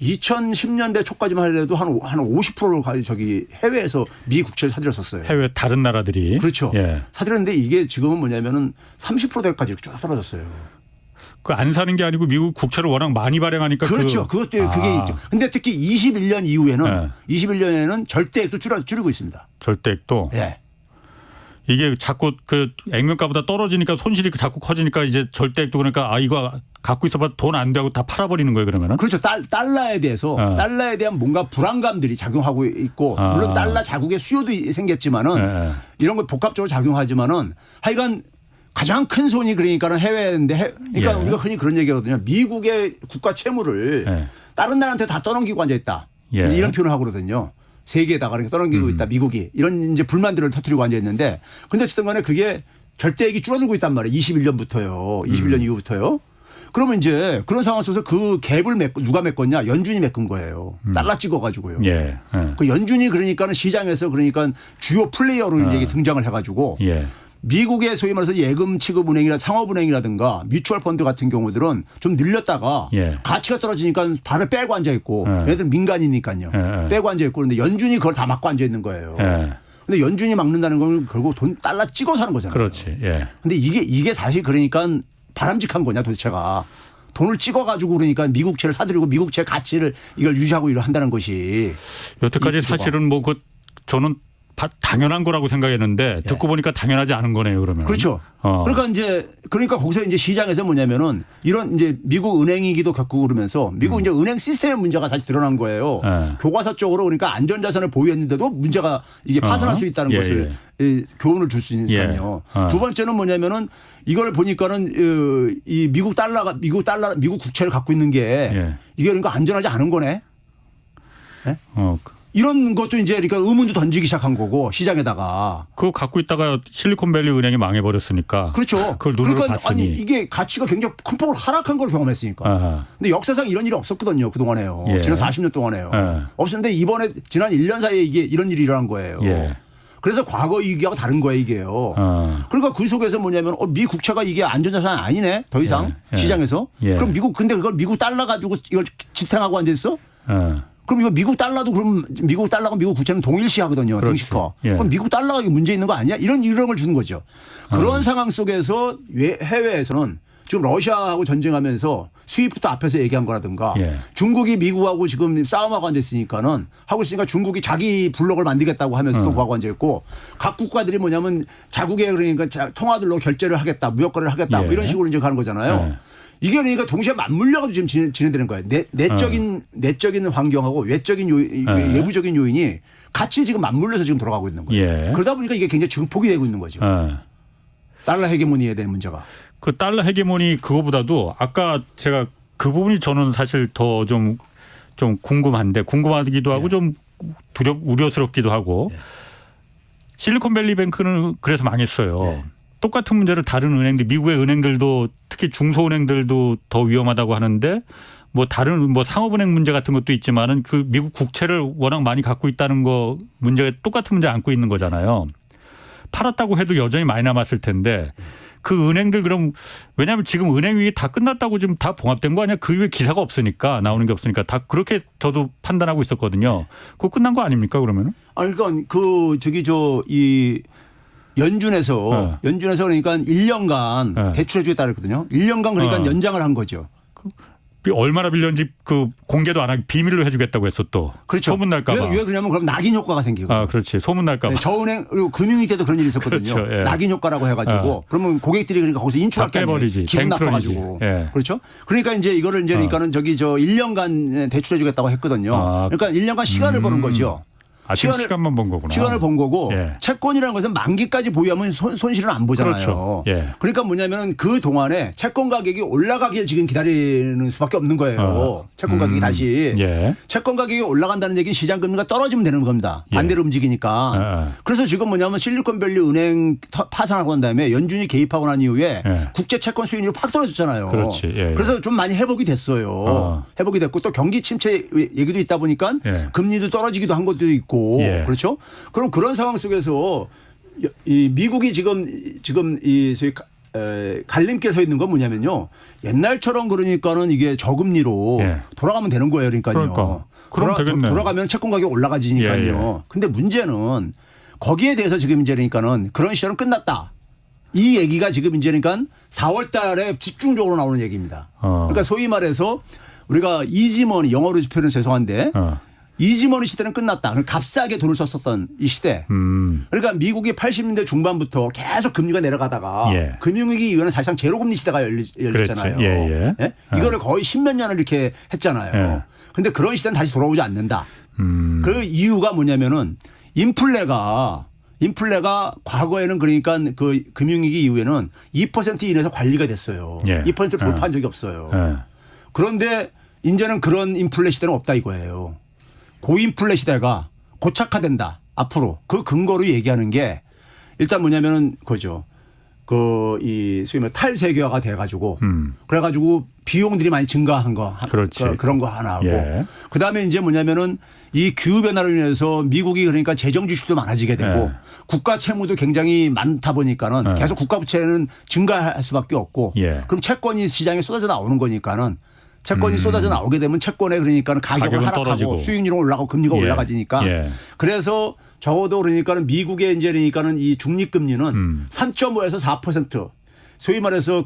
S3: 2010년대 초까지만 하더라도 한 50%를 저기 해외에서 미 국채를 사들였었어요.
S2: 해외 다른 나라들이.
S3: 그렇죠. 사들였는데 이게 지금은 뭐냐면은 30%대까지 쭉 떨어졌어요.
S2: 그 안 사는 게 아니고 미국 국채를 워낙 많이 발행하니까.
S3: 그렇죠. 그게 있죠. 근데 특히 21년 이후에는 21년에는 절대액도 줄이고 있습니다.
S2: 절대액도. 이게 자꾸 그 액면가보다 떨어지니까 손실이 자꾸 커지니까 이제 절대액도 그러니까 이거 갖고 있어봐 돈 안 되고 다 팔아버리는 거예요 그러면은.
S3: 그렇죠. 달러에 대해서 달러에 대한 뭔가 불안감들이 작용하고 있고 물론 달러 자국의 수요도 생겼지만은 이런 거 복합적으로 작용하지만은 하여간 가장 큰 손이 그러니까는 해외인데 그러니까 우리가 흔히 그런 얘기하거든요. 미국의 국가 채무를 다른 나라한테 다 떠넘기고 앉아 있다. 이런 표현을 하거든요. 세계에다가 그러니까 떠넘기고 있다. 미국이 이런 이제 불만들을 터뜨리고 앉아 있는데 근데 어쨌든 간에 그게 절대액이 줄어들고 있단 말이에요. 21년부터요. 21년 이후부터요. 그러면 이제 그런 상황 속에서 그 갭을 누가 메꿨냐? 연준이 메꾼 거예요. 달러 찍어가지고요. 그 연준이 그러니까는 시장에서 그러니까 주요 플레이어로 이제 등장을 해가지고 미국의 소위 말해서 예금 취급 은행이나 상업은행이라든가 뮤추얼 펀드 같은 경우들은 좀 늘렸다가 가치가 떨어지니까 발을 빼고 앉아 있고 얘들 민간이니까요. 빼고 앉아 있고 그런데 연준이 그걸 다 막고 앉아 있는 거예요. 근데 연준이 막는다는 건 결국 돈 달러 찍어 사는 거잖아요.
S2: 그렇지.
S3: 근데 이게 사실 그러니까 바람직한 거냐 도대체가. 돈을 찍어가지고 그러니까 미국채를 사들이고 미국채 가치를 이걸 유지하고 한다는 것이.
S2: 여태까지 사실은 뭐 저는 당연한 거라고 생각했는데 듣고 보니까 당연하지 않은 거네요, 그러면.
S3: 그렇죠. 그러니까 거기서 이제 시장에서 뭐냐면은 이런 이제 미국 은행위기도 겪고 그러면서 미국 이제 은행 시스템의 문제가 사실 드러난 거예요. 교과서 쪽으로 그러니까 안전자산을 보유했는데도 문제가 이게 파산할 수 있다는 것을 교훈을 줄 수 있으니까요. 두 번째는 뭐냐면은 이걸 보니까는 이 미국 국채를 갖고 있는 게 이게 그러니까 안전하지 않은 거네. 이런 것도 이제 그러니까 의문도 던지기 시작한 거고 시장에다가.
S2: 그거 갖고 있다가 실리콘밸리 은행이 망해버렸으니까.
S3: 그렇죠.
S2: 그걸 눈으로
S3: 그러니까
S2: 봤으니.
S3: 아니 이게 가치가 굉장히 큰 폭으로 하락한 걸 경험했으니까. 근데 역사상 이런 일이 없었거든요. 그동안에요. 지난 40년 동안에요. 없었는데 이번에 지난 1년 사이에 이게 이런 일이 일어난 거예요. 그래서 과거 위기하고 다른 거예요 이게요. 그러니까 그 속에서 뭐냐면 미 국채가 이게 안전자산 아니네 더 이상 시장에서. 그럼 근데 그걸 미국 달러 가지고 이걸 지탱하고 앉아있어? 그럼 이거 미국 달러도 그럼 미국 달러가 미국 국채는 동일시하거든요. 등식화. 그럼 미국 달러가 문제 있는 거 아니야? 이런 걸 주는 거죠. 그런 상황 속에서 해외에서는 지금 러시아하고 전쟁하면서 스위프트 앞에서 얘기한 거라든가 중국이 미국하고 지금 싸움하고 앉아있으니까는 하고 있으니까 중국이 자기 블록을 만들겠다고 하면서 또 하고 앉아있고 각 국가들이 뭐냐면 자국의 그러니까 통화들로 결제를 하겠다 무역 거래를 하겠다 뭐 이런 식으로 이제 가는 거잖아요. 이게 그러니까 동시에 맞물려가지고 지금 진행되는 거예요. 내적인 환경하고 외부적인 요인이 같이 지금 맞물려서 지금 돌아가고 있는 거예요. 그러다 보니까 이게 굉장히 증폭이 되고 있는 거죠. 달러 헤게모니에 대한 문제가.
S2: 그 달러 헤게모니 그거보다도 아까 제가 그 부분이 저는 사실 더 좀 궁금하기도 하고 좀 우려스럽기도 하고 실리콘밸리 뱅크는 그래서 망했어요. 똑같은 문제를 다른 은행들, 미국의 은행들도 특히 중소은행들도 더 위험하다고 하는데 뭐 다른 뭐 상업은행 문제 같은 것도 있지만은 그 미국 국채를 워낙 많이 갖고 있다는 거 문제가 똑같은 문제 안고 있는 거잖아요. 팔았다고 해도 여전히 많이 남았을 텐데 그 은행들 그럼 왜냐하면 지금 은행 위기 다 끝났다고 지금 다 봉합된 거 아니야? 그 위에 기사가 없으니까 나오는 게 없으니까 다 그렇게 저도 판단하고 있었거든요. 그거 끝난 거 아닙니까 그러면은?
S3: 아니 그러니까 이 연준에서 그러니까 1년간 대출해 주겠다 그랬거든요. 1년간 그러니까 연장을 한 거죠.
S2: 얼마나 빌렸는지 그 공개도 안 하고 비밀로 해주겠다고 했어 또.
S3: 그렇죠.
S2: 소문 날까 봐.
S3: 왜 그러냐면 그럼 낙인 효과가 생기고.
S2: 아, 그렇지. 소문 날까 봐.
S3: 네, 저은행 그리고 금융위 때도 그런 일이 있었거든요.
S2: 그렇죠. 예.
S3: 낙인 효과라고 해가지고 그러면 고객들이 그러니까 거기서 인출할 게 아니에요. 기분 나빠가지고.
S2: 예.
S3: 그렇죠. 그러니까 이제 이거를 이제 그러니까는 1년간 대출해 주겠다고 했거든요. 그러니까 1년간 시간을 버는 거죠.
S2: 시간만 본 거구나.
S3: 시간을 본 거고
S2: 예.
S3: 채권이라는 것은 만기까지 보유하면 손실은 안 보잖아요.
S2: 그렇죠. 예.
S3: 그러니까 뭐냐면 그 동안에 채권 가격이 올라가길 지금 기다리는 수밖에 없는 거예요. 채권 가격이 다시.
S2: 예.
S3: 채권 가격이 올라간다는 얘기는 시장 금리가 떨어지면 되는 겁니다. 반대로 움직이니까. 그래서 지금 뭐냐면 실리콘밸리 은행 파산하고 난 다음에 연준이 개입하고 난 이후에 국제 채권 수익률이 팍 떨어졌잖아요.
S2: 그렇지. 예.
S3: 그래서 좀 많이 회복이 됐어요. 회복이 됐고 또 경기 침체 얘기도 있다 보니까 금리도 떨어지기도 한 것도 있고 그렇죠. 그럼 그런 상황 속에서 이 미국이 지금 이 소위 갈림길에 서 있는 건 뭐냐면요. 옛날처럼 그러니까는 이게 저금리로 돌아가면 되는 거예요. 그러니까요.
S2: 그럼 되겠네.
S3: 돌아가면 채권 가격 올라가지니까요. 근데 문제는 거기에 대해서 지금 이제 그러니까는 그런 시절은 끝났다. 이 얘기가 지금 이제 그러니까 4월 달에 집중적으로 나오는 얘기입니다. 그러니까 소위 말해서 우리가 이지머니 영어로 표현은 죄송한데 이지머니 시대는 끝났다. 값싸게 돈을 썼었던 이 시대. 그러니까 미국이 80년대 중반부터 계속 금리가 내려가다가 금융위기 이후에는 사실상 제로금리 시대가 열렸잖아요. 이거를 거의 10몇 년을 이렇게 했잖아요. 그런데 그런 시대는 다시 돌아오지 않는다. 그 이유가 뭐냐면은 인플레가 과거에는 그러니까 그 금융위기 이후에는 2% 이내에서 관리가 됐어요. 2%를 돌파한 적이 없어요. 그런데 이제는 그런 인플레 시대는 없다 이거예요. 고인플레 시대가 고착화된다. 앞으로 그 근거로 얘기하는 게 일단 뭐냐면은 그죠. 이 소위 말 탈세계화가 돼가지고 그래가지고 비용들이 많이 증가한 거 그런 거 하나 하고 그다음에 이제 뭐냐면은 이 기후 변화로 인해서 미국이 그러니까 재정 지출도 많아지게 되고 국가 채무도 굉장히 많다 보니까는 계속 국가 부채는 증가할 수밖에 없고 그럼 채권이 시장에 쏟아져 나오는 거니까는 채권이 쏟아져 나오게 되면 채권에 그러니까는 가격은 하락하고 떨어지고. 수익률은 올라가고 금리가 올라가지니까 그래서 적어도 그러니까는 미국의 이제 그러니까는 이 중립금리는 3.5에서 4% 소위 말해서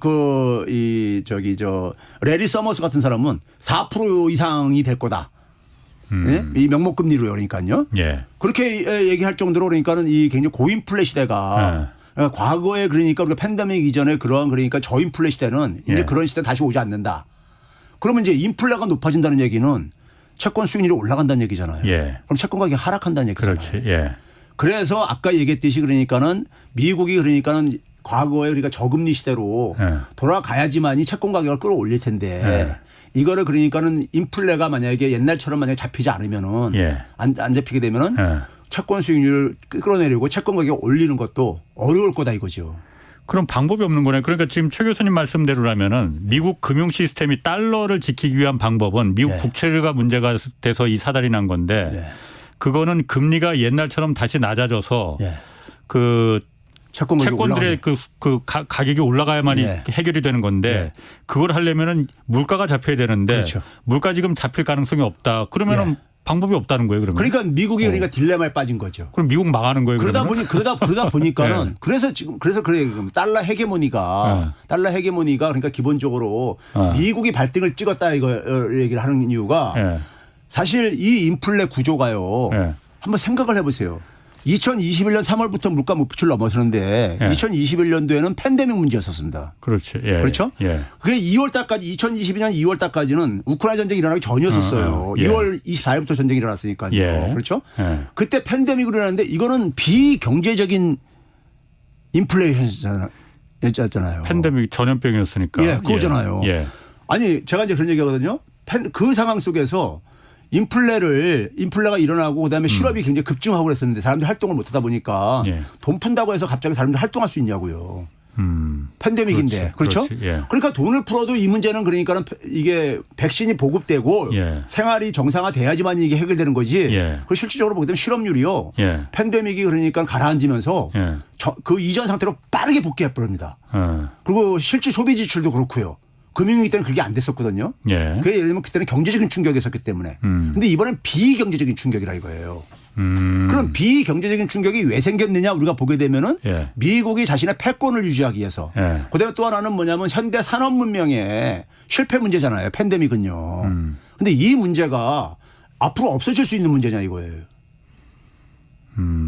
S3: 레리 서머스 같은 사람은 4% 이상이 될 거다. 이 명목금리로 그러니까요. 그렇게 얘기할 정도로 그러니까는 이 굉장히 고인플레 시대가 과거에 그러니까 우리가 팬데믹 이전에 그러한 그러니까 저인플레 시대는 이제 그런 시대 다시 오지 않는다. 그러면 이제 인플레가 높아진다는 얘기는 채권 수익률이 올라간다는 얘기잖아요. 그럼 채권 가격이 하락한다는 얘기잖아요.
S2: 그렇지.
S3: 그래서 아까 얘기했듯이 그러니까는 미국이 그러니까는 과거에 우리가 저금리 시대로 돌아가야지만이 채권 가격을 끌어올릴 텐데 이거를 그러니까는 인플레가 만약에 옛날처럼 만약에 잡히지 않으면은 안 잡히게 되면은 채권 수익률을 끌어내리고 채권 가격을 올리는 것도 어려울 거다 이거죠.
S2: 그럼 방법이 없는 거네. 그러니까 지금 최 교수님 말씀대로라면은 미국 금융 시스템이 달러를 지키기 위한 방법은 미국 국채가 문제가 돼서 이 사달이 난 건데 그거는 금리가 옛날처럼 다시 낮아져서 그 채권들의 그 가격이 올라가야만이 해결이 되는 건데 그걸 하려면은 물가가 잡혀야 되는데 물가 지금 잡힐 가능성이 없다. 그러면은 방법이 없다는 거예요, 그러면.
S3: 그러니까 미국이 그러니까 딜레마에 빠진 거죠.
S2: 그럼 미국 망하는 거예요,
S3: 그러다 보니까는 그래서 그래 달러 헤게모니가 그러니까 기본적으로 미국이 발등을 찍었다 이거 얘기를 하는 이유가 사실 이 인플레 구조가요. 한번 생각을 해보세요. 2021년 3월부터 물가 목표치를 넘어서는데 2021년도에는 팬데믹 문제였었습니다.
S2: 그렇죠.
S3: 그렇죠? 그게 2월 달까지 2022년 2월 달까지는 우크라이나 전쟁이 일어나기 전이었었어요. 2월 24일부터 전쟁이 일어났으니까요. 그렇죠? 그때 팬데믹으로 일어났는데 이거는 비경제적인 인플레이션이었잖아요.
S2: 팬데믹 전염병이었으니까.
S3: 그거잖아요. 아니 제가 이제 그런 얘기하거든요. 그 상황 속에서 인플레가 일어나고 그다음에 실업이 굉장히 급증하고 그랬었는데 사람들이 활동을 못 하다 보니까 돈 푼다고 해서 갑자기 사람들이 활동할 수 있냐고요. 팬데믹인데 그렇죠?
S2: 예.
S3: 그러니까 돈을 풀어도 이 문제는 그러니까는 이게 백신이 보급되고
S2: 예.
S3: 생활이 정상화돼야지만 이게 해결되는 거지.
S2: 예.
S3: 그 실질적으로 보게 되면 실업률이요.
S2: 예.
S3: 팬데믹이 그러니까 가라앉으면서
S2: 예.
S3: 그 이전 상태로 빠르게 복귀해 버립니다.
S2: 예.
S3: 그리고 실질 소비 지출도 그렇고요. 금융위기 때는 그게 안 됐었거든요.
S2: 예.
S3: 그게 예를 들면 그때는 경제적인 충격이었었기 때문에. 근데 이번엔 비경제적인 충격이라 이거예요. 그럼 비경제적인 충격이 왜 생겼느냐 우리가 보게 되면은
S2: 예.
S3: 미국이 자신의 패권을 유지하기 위해서.
S2: 예.
S3: 그다음에 또 하나는 뭐냐면 현대 산업 문명의 실패 문제잖아요. 팬데믹은요. 근데 이 문제가 앞으로 없어질 수 있는 문제냐 이거예요.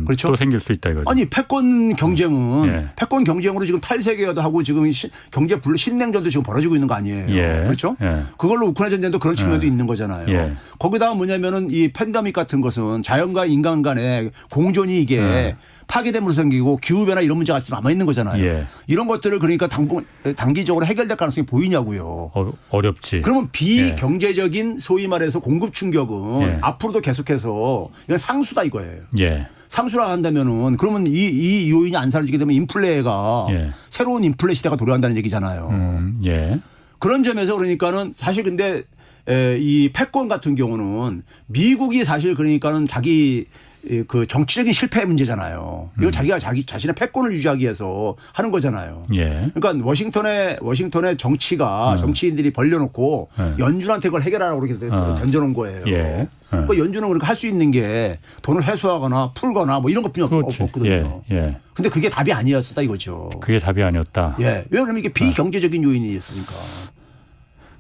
S3: 그렇죠.
S2: 또 생길 수 있다 이거죠.
S3: 아니 패권 경쟁은
S2: 예.
S3: 패권 경쟁으로 지금 탈세계화도 하고 지금 경제 신냉전도 지금 벌어지고 있는 거 아니에요.
S2: 예.
S3: 그렇죠.
S2: 예.
S3: 그걸로 우크라이나 전쟁도 그런 측면도 있는 거잖아요.
S2: 예.
S3: 거기다가 뭐냐면은 이 팬데믹 같은 것은 자연과 인간 간의 공존이 이게 파괴됨으로 생기고 기후변화 이런 문제가 아직도 남아있는 거잖아요.
S2: 예.
S3: 이런 것들을 그러니까 단기적으로 해결될 가능성이 보이냐고요.
S2: 어렵지.
S3: 그러면 비경제적인 소위 말해서 공급 충격은
S2: 예.
S3: 앞으로도 계속해서 이건 상수다 이거예요.
S2: 예.
S3: 상수라 한다면은 그러면 이 요인이 안 사라지게 되면 인플레가
S2: 예.
S3: 새로운 인플레 시대가 도래한다는 얘기잖아요.
S2: 예.
S3: 그런 점에서 그러니까는 사실 근데 이 패권 같은 경우는 미국이 사실 그러니까는 자기 그 정치적인 실패 문제잖아요. 이거 자기가 자기 자신의 패권을 유지하기 위해서 하는 거잖아요.
S2: 예.
S3: 그러니까 워싱턴의 정치가 정치인들이 벌려놓고 연준한테 그걸 해결하라고 이렇게 던져놓은 거예요.
S2: 예.
S3: 그러니까 연준은 그러니까 할 수 있는 게 돈을 회수하거나 풀거나 뭐 이런 것뿐이 없거든요.
S2: 예.
S3: 근데 그게 답이 아니었다 이거죠.
S2: 그게 답이 아니었다.
S3: 예. 왜 그러면 이게 비경제적인 요인이었으니까.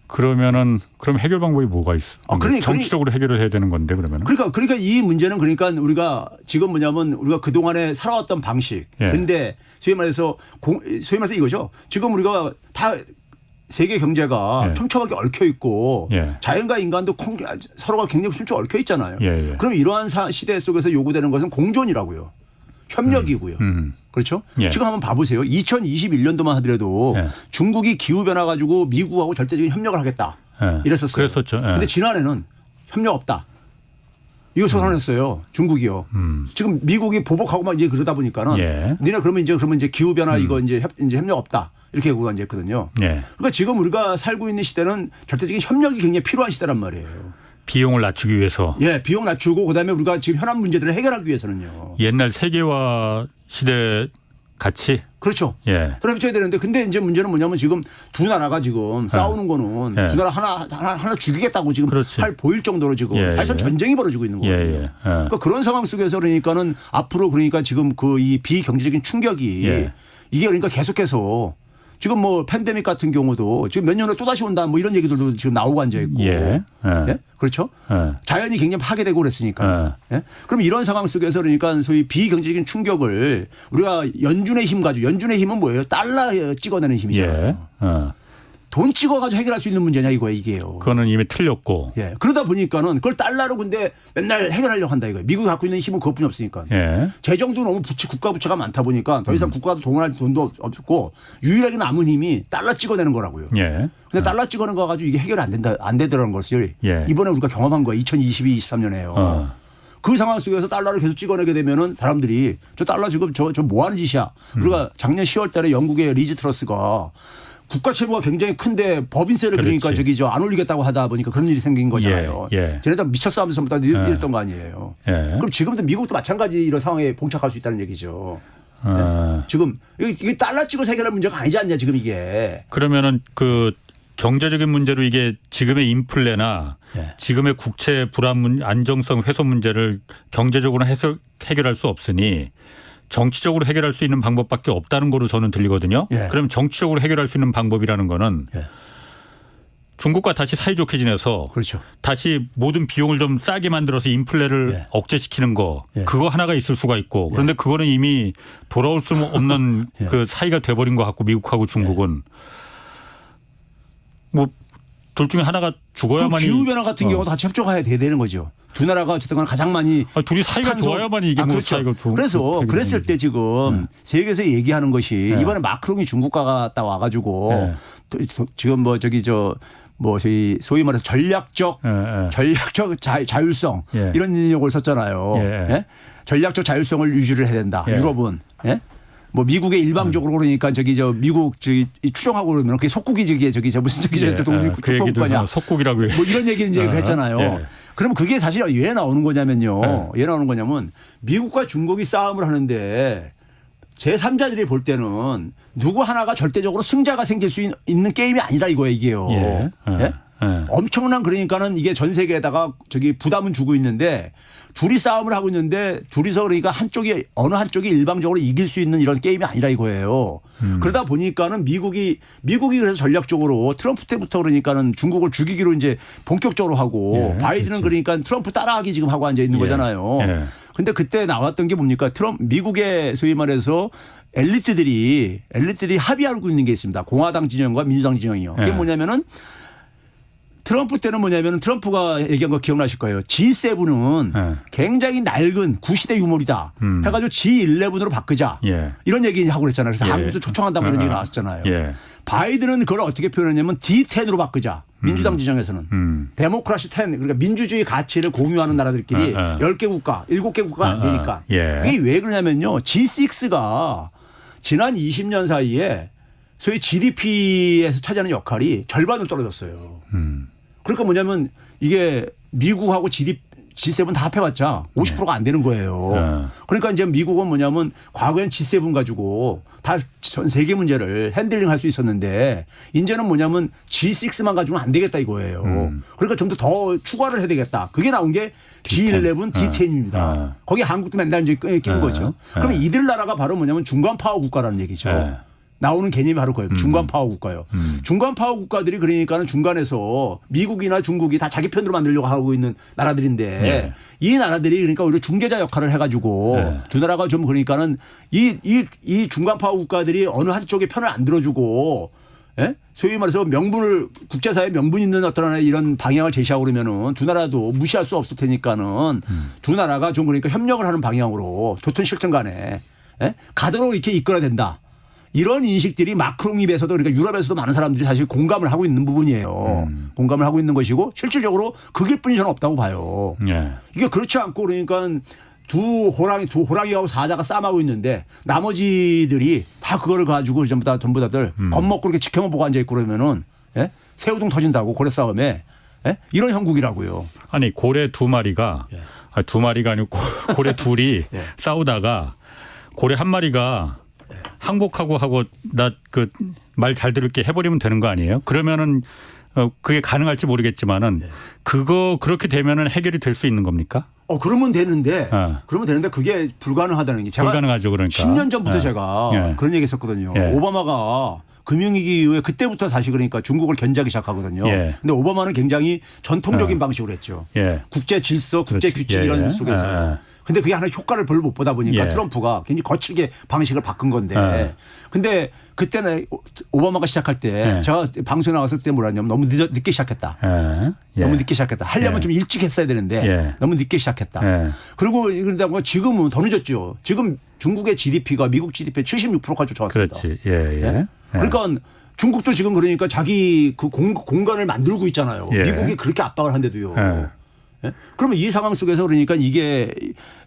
S2: 그러면은 그럼 해결 방법이 뭐가 있어? 정치적으로 해결을 해야 되는 건데 그러면은.
S3: 그러니까 이 문제는 그러니까 우리가 지금 뭐냐면 우리가 그 동안에 살아왔던 방식.
S2: 예.
S3: 근데 소위 말해서 이거죠. 지금 우리가 다 세계 경제가
S2: 예.
S3: 촘촘하게 얽혀 있고
S2: 예.
S3: 자연과 인간도 서로가 굉장히 촘촘 얽혀 있잖아요.
S2: 예.
S3: 그럼 이러한 시대 속에서 요구되는 것은 공존이라고요. 협력이고요. 그렇죠?
S2: 예.
S3: 지금 한번 봐보세요. 2021년도만 하더라도
S2: 예.
S3: 중국이 기후변화 가지고 미국하고 절대적인 협력을 하겠다.
S2: 예.
S3: 이랬었어요.
S2: 그랬었죠. 예.
S3: 그런데 지난해는 협력 없다. 이거 선언했어요. 중국이요. 지금 미국이 보복하고 막 이제 그러다 보니까는
S2: 예.
S3: 니네 그러면 이제 기후변화 이거 이제 협력 없다. 이렇게 요구가 이제 했거든요.
S2: 예.
S3: 그러니까 지금 우리가 살고 있는 시대는 절대적인 협력이 굉장히 필요한 시대란 말이에요.
S2: 비용을 낮추기 위해서.
S3: 예, 비용 낮추고 그다음에 우리가 지금 현안 문제들을 해결하기 위해서는요.
S2: 옛날 세계화 시대 같이.
S3: 그렇죠.
S2: 예.
S3: 그럼 해줘야 되는데 근데 이제 문제는 뭐냐면 지금 두 나라가 지금 싸우는 거는
S2: 예.
S3: 두 나라 하나 죽이겠다고 지금
S2: 그렇지.
S3: 보일 정도로 지금
S2: 예.
S3: 사실상 전쟁이 벌어지고 있는 거예요.
S2: 예.
S3: 그러니까 그런 상황 속에서 그러니까는 앞으로 그러니까 지금 그 이 비경제적인 충격이
S2: 예.
S3: 이게 그러니까 계속해서 지금 뭐 팬데믹 같은 경우도 지금 몇 년 후에 또 다시 온다 뭐 이런 얘기들도 지금 나오고 앉아 있고.
S2: 예.
S3: 예? 그렇죠. 자연이 굉장히 파괴되고 그랬으니까. 예? 그럼 이런 상황 속에서 그러니까 소위 비경제적인 충격을 우리가 연준의 힘 가지고 연준의 힘은 뭐예요? 달러 찍어내는 힘이잖아요.
S2: 예.
S3: 돈 찍어가지고 해결할 수 있는 문제냐 이거예요 이게요.
S2: 그거는 이미 틀렸고.
S3: 예. 그러다 보니까는 그걸 달러로 근데 맨날 해결하려고 한다 이거예요. 미국이 갖고 있는 힘은 그것뿐이 없으니까.
S2: 예.
S3: 재정도 너무 국가 부채가 많다 보니까 더 이상 국가도 동원할 돈도 없고 유일하게 남은 힘이 달러 찍어내는 거라고요.
S2: 예.
S3: 근데 달러 찍어내는 거 가지고 이게 해결이 안 되더라는 것을 이번에 우리가 경험한 거예요. 2022, 23년에요. 그 상황 속에서 달러를 계속 찍어내게 되면은 사람들이 저 달러 지금 저 뭐 하는 짓이야. 우리가 작년 10월 달에 영국의 리즈 트러스가 국가 채무가 굉장히 큰데 법인세를 그러니까 안 올리겠다고 하다 보니까 그런 일이 생긴 거잖아요. 쟤네들 미쳤어 하면서 전부 다 이랬던 거 아니에요. 그럼 지금도 미국도 마찬가지 이런 상황에 봉착할 수 있다는 얘기죠. 지금 이게 달러 찍어서 해결할 문제가 아니지 않냐 지금 이게.
S2: 그러면은 그 경제적인 문제로 이게 지금의 인플레나 지금의 국채 불안 안정성 훼손 문제를 경제적으로 해결할 수 없으니 정치적으로 해결할 수 있는 방법밖에 없다는 거로 저는 들리거든요. 그럼 정치적으로 해결할 수 있는 방법이라는 거는 중국과 다시 사이좋게 지내서
S3: 그렇죠.
S2: 다시 모든 비용을 좀 싸게 만들어서 인플레를 억제시키는 거 그거 하나가 있을 수가 있고 그런데 그거는 이미 돌아올 수 없는 그 사이가 돼버린 것 같고 미국하고 중국은 뭐 둘 중에 하나가 죽어야만이.
S3: 기후변화 같은 경우도 같이 협조해야 되는 거죠. 두 나라가 어쨌든 가장 많이.
S2: 둘이 사이가 좋아야만이 이게 뭐
S3: 그렇죠.
S2: 사이가 좋은.
S3: 그래서 그랬을 때 지금 세계에서 얘기하는 것이 이번에 마크롱이 중국 갔다 와가지고 또 지금 뭐 저희 소위 말해서 전략적 자율성 이런 용어를 썼잖아요. 전략적 자율성을 유지를 해야 된다. 유럽은. 뭐 미국에 일방적으로 그러니까 저기 저 미국 저기 추정하고 그러면 그게 속국이 저기 저 무슨 저기 저
S2: 국가냐 속국이라고
S3: 뭐 이런 얘기는 이제 했잖아요. 예. 그러면 그게 사실 왜 나오는 거냐면요. 왜 나오는 거냐면 미국과 중국이 싸움을 하는데 제3자들이 볼 때는 누구 하나가 절대적으로 승자가 생길 수 있는 게임이 아니라 이거예요, 이게요. 예? 엄청난 그러니까는 이게 전 세계에다가 저기 부담은 주고 있는데 둘이 싸움을 하고 있는데 둘이서 그러니까 어느 한쪽이 일방적으로 이길 수 있는 이런 게임이 아니라 이거예요. 그러다 보니까는 미국이 그래서 전략적으로 트럼프 때부터 그러니까는 중국을 죽이기로 이제 본격적으로 하고 바이든은 그러니까 트럼프 따라하기 지금 하고 앉아 있는 거잖아요. 근데 그때 나왔던 게 뭡니까? 미국의 소위 말해서 엘리트들이 합의하고 있는 게 있습니다. 공화당 진영과 민주당 진영이요. 그게 뭐냐면은 트럼프 때는 뭐냐면 트럼프가 얘기한 거 기억나실 거예요. G7은 굉장히 낡은 구시대 유물이다. 해가지고 G11으로 바꾸자. 이런 얘기 하고 그랬잖아요. 그래서 한국도 초청한다고 이런 얘기 나왔었잖아요. 바이든은 그걸 어떻게 표현했냐면 D10으로 바꾸자. 민주당 지정에서는. 데모크라시 10 그러니까 민주주의 가치를 공유하는 나라들끼리 10개 국가 7개 국가가 안 되니까. 그게 왜 그러냐면요. G6가 지난 20년 사이에 소위 GDP에서 차지하는 역할이 절반으로 떨어졌어요. 그러니까 뭐냐면 이게 미국하고 G7 다 합해봤자 50%가 안 되는 거예요. 그러니까 이제 미국은 뭐냐면 과거엔 G7 가지고 다 전 세계 문제를 핸들링 할 수 있었는데 이제는 뭐냐면 G6만 가지고는 안 되겠다 이거예요. 그러니까 좀 더 추가를 해야 되겠다. 그게 나온 게 G11, D10입니다. 거기 한국도 맨날 이제 끼는 거죠. 그러면 이들 나라가 바로 뭐냐면 중간 파워 국가라는 얘기죠. 나오는 개념이 바로 그거예요. 중간 파워 국가요. 중간 파워 국가들이 그러니까는 중간에서 미국이나 중국이 다 자기 편으로 만들려고 하고 있는 나라들인데 이 나라들이 그러니까 오히려 중개자 역할을 해가지고 두 나라가 좀 그러니까는 이 중간 파워 국가들이 어느 한쪽의 편을 안 들어주고 소위 말해서 국제사회에 명분 있는 어떤 하나의 이런 방향을 제시하고 그러면은 두 나라도 무시할 수 없을 테니까는 두 나라가 좀 그러니까 협력을 하는 방향으로 좋든 싫든 간에 가도록 이렇게 이끌어야 된다. 이런 인식들이 마크롱 입에서도 그러니까 유럽에서도 많은 사람들이 사실 공감을 하고 있는 부분이에요. 공감을 하고 있는 것이고 실질적으로 그게 뿐이 저는 없다고 봐요. 이게 그렇지 않고 그러니까 두 호랑이하고 사자가 싸움하고 있는데 나머지들이 다 그거를 가지고 전부 다들 겁먹고 이렇게 지켜만 보고 앉아 있고 그러면은 새우등 터진다고 고래 싸움에 이런 형국이라고요.
S2: 아니 고래 두 마리가 두 마리가 아니고 고래 둘이 싸우다가 고래 한 마리가 항복하고 나 그 말 잘 들을게 해버리면 되는 거 아니에요? 그러면은 그게 가능할지 모르겠지만은 그렇게 되면은 해결이 될 수 있는 겁니까?
S3: 그러면 되는데 그게 불가능하다는 게 제가
S2: 불가능하죠. 그러니까
S3: 10년 전부터 제가 그런 얘기했었거든요. 오바마가 금융위기 이후에 그때부터 다시 그러니까 중국을 견제하기 시작하거든요. 근데 오바마는 굉장히 전통적인 방식으로 했죠. 국제 질서, 국제 규칙 이런 속에서. 근데 그게 하나 효과를 별로 못 보다 보니까 트럼프가 굉장히 거칠게 방식을 바꾼 건데 근데 그때는 오바마가 시작할 때 제가 방송에 나왔을 때 뭐라 하냐면 너무 늦게 시작했다. 너무 늦게 시작했다. 하려면 좀 일찍 했어야 되는데 너무 늦게 시작했다. 그리고 그런다고 지금은 더 늦었죠. 지금 중국의 GDP가 미국 GDP의 76%까지 쫓아왔습니다.
S2: 그렇지.
S3: 그러니까 중국도 지금 그러니까 자기 그 공간을 만들고 있잖아요. 미국이 그렇게 압박을 한데도요. 그러면 이 상황 속에서 그러니까 이게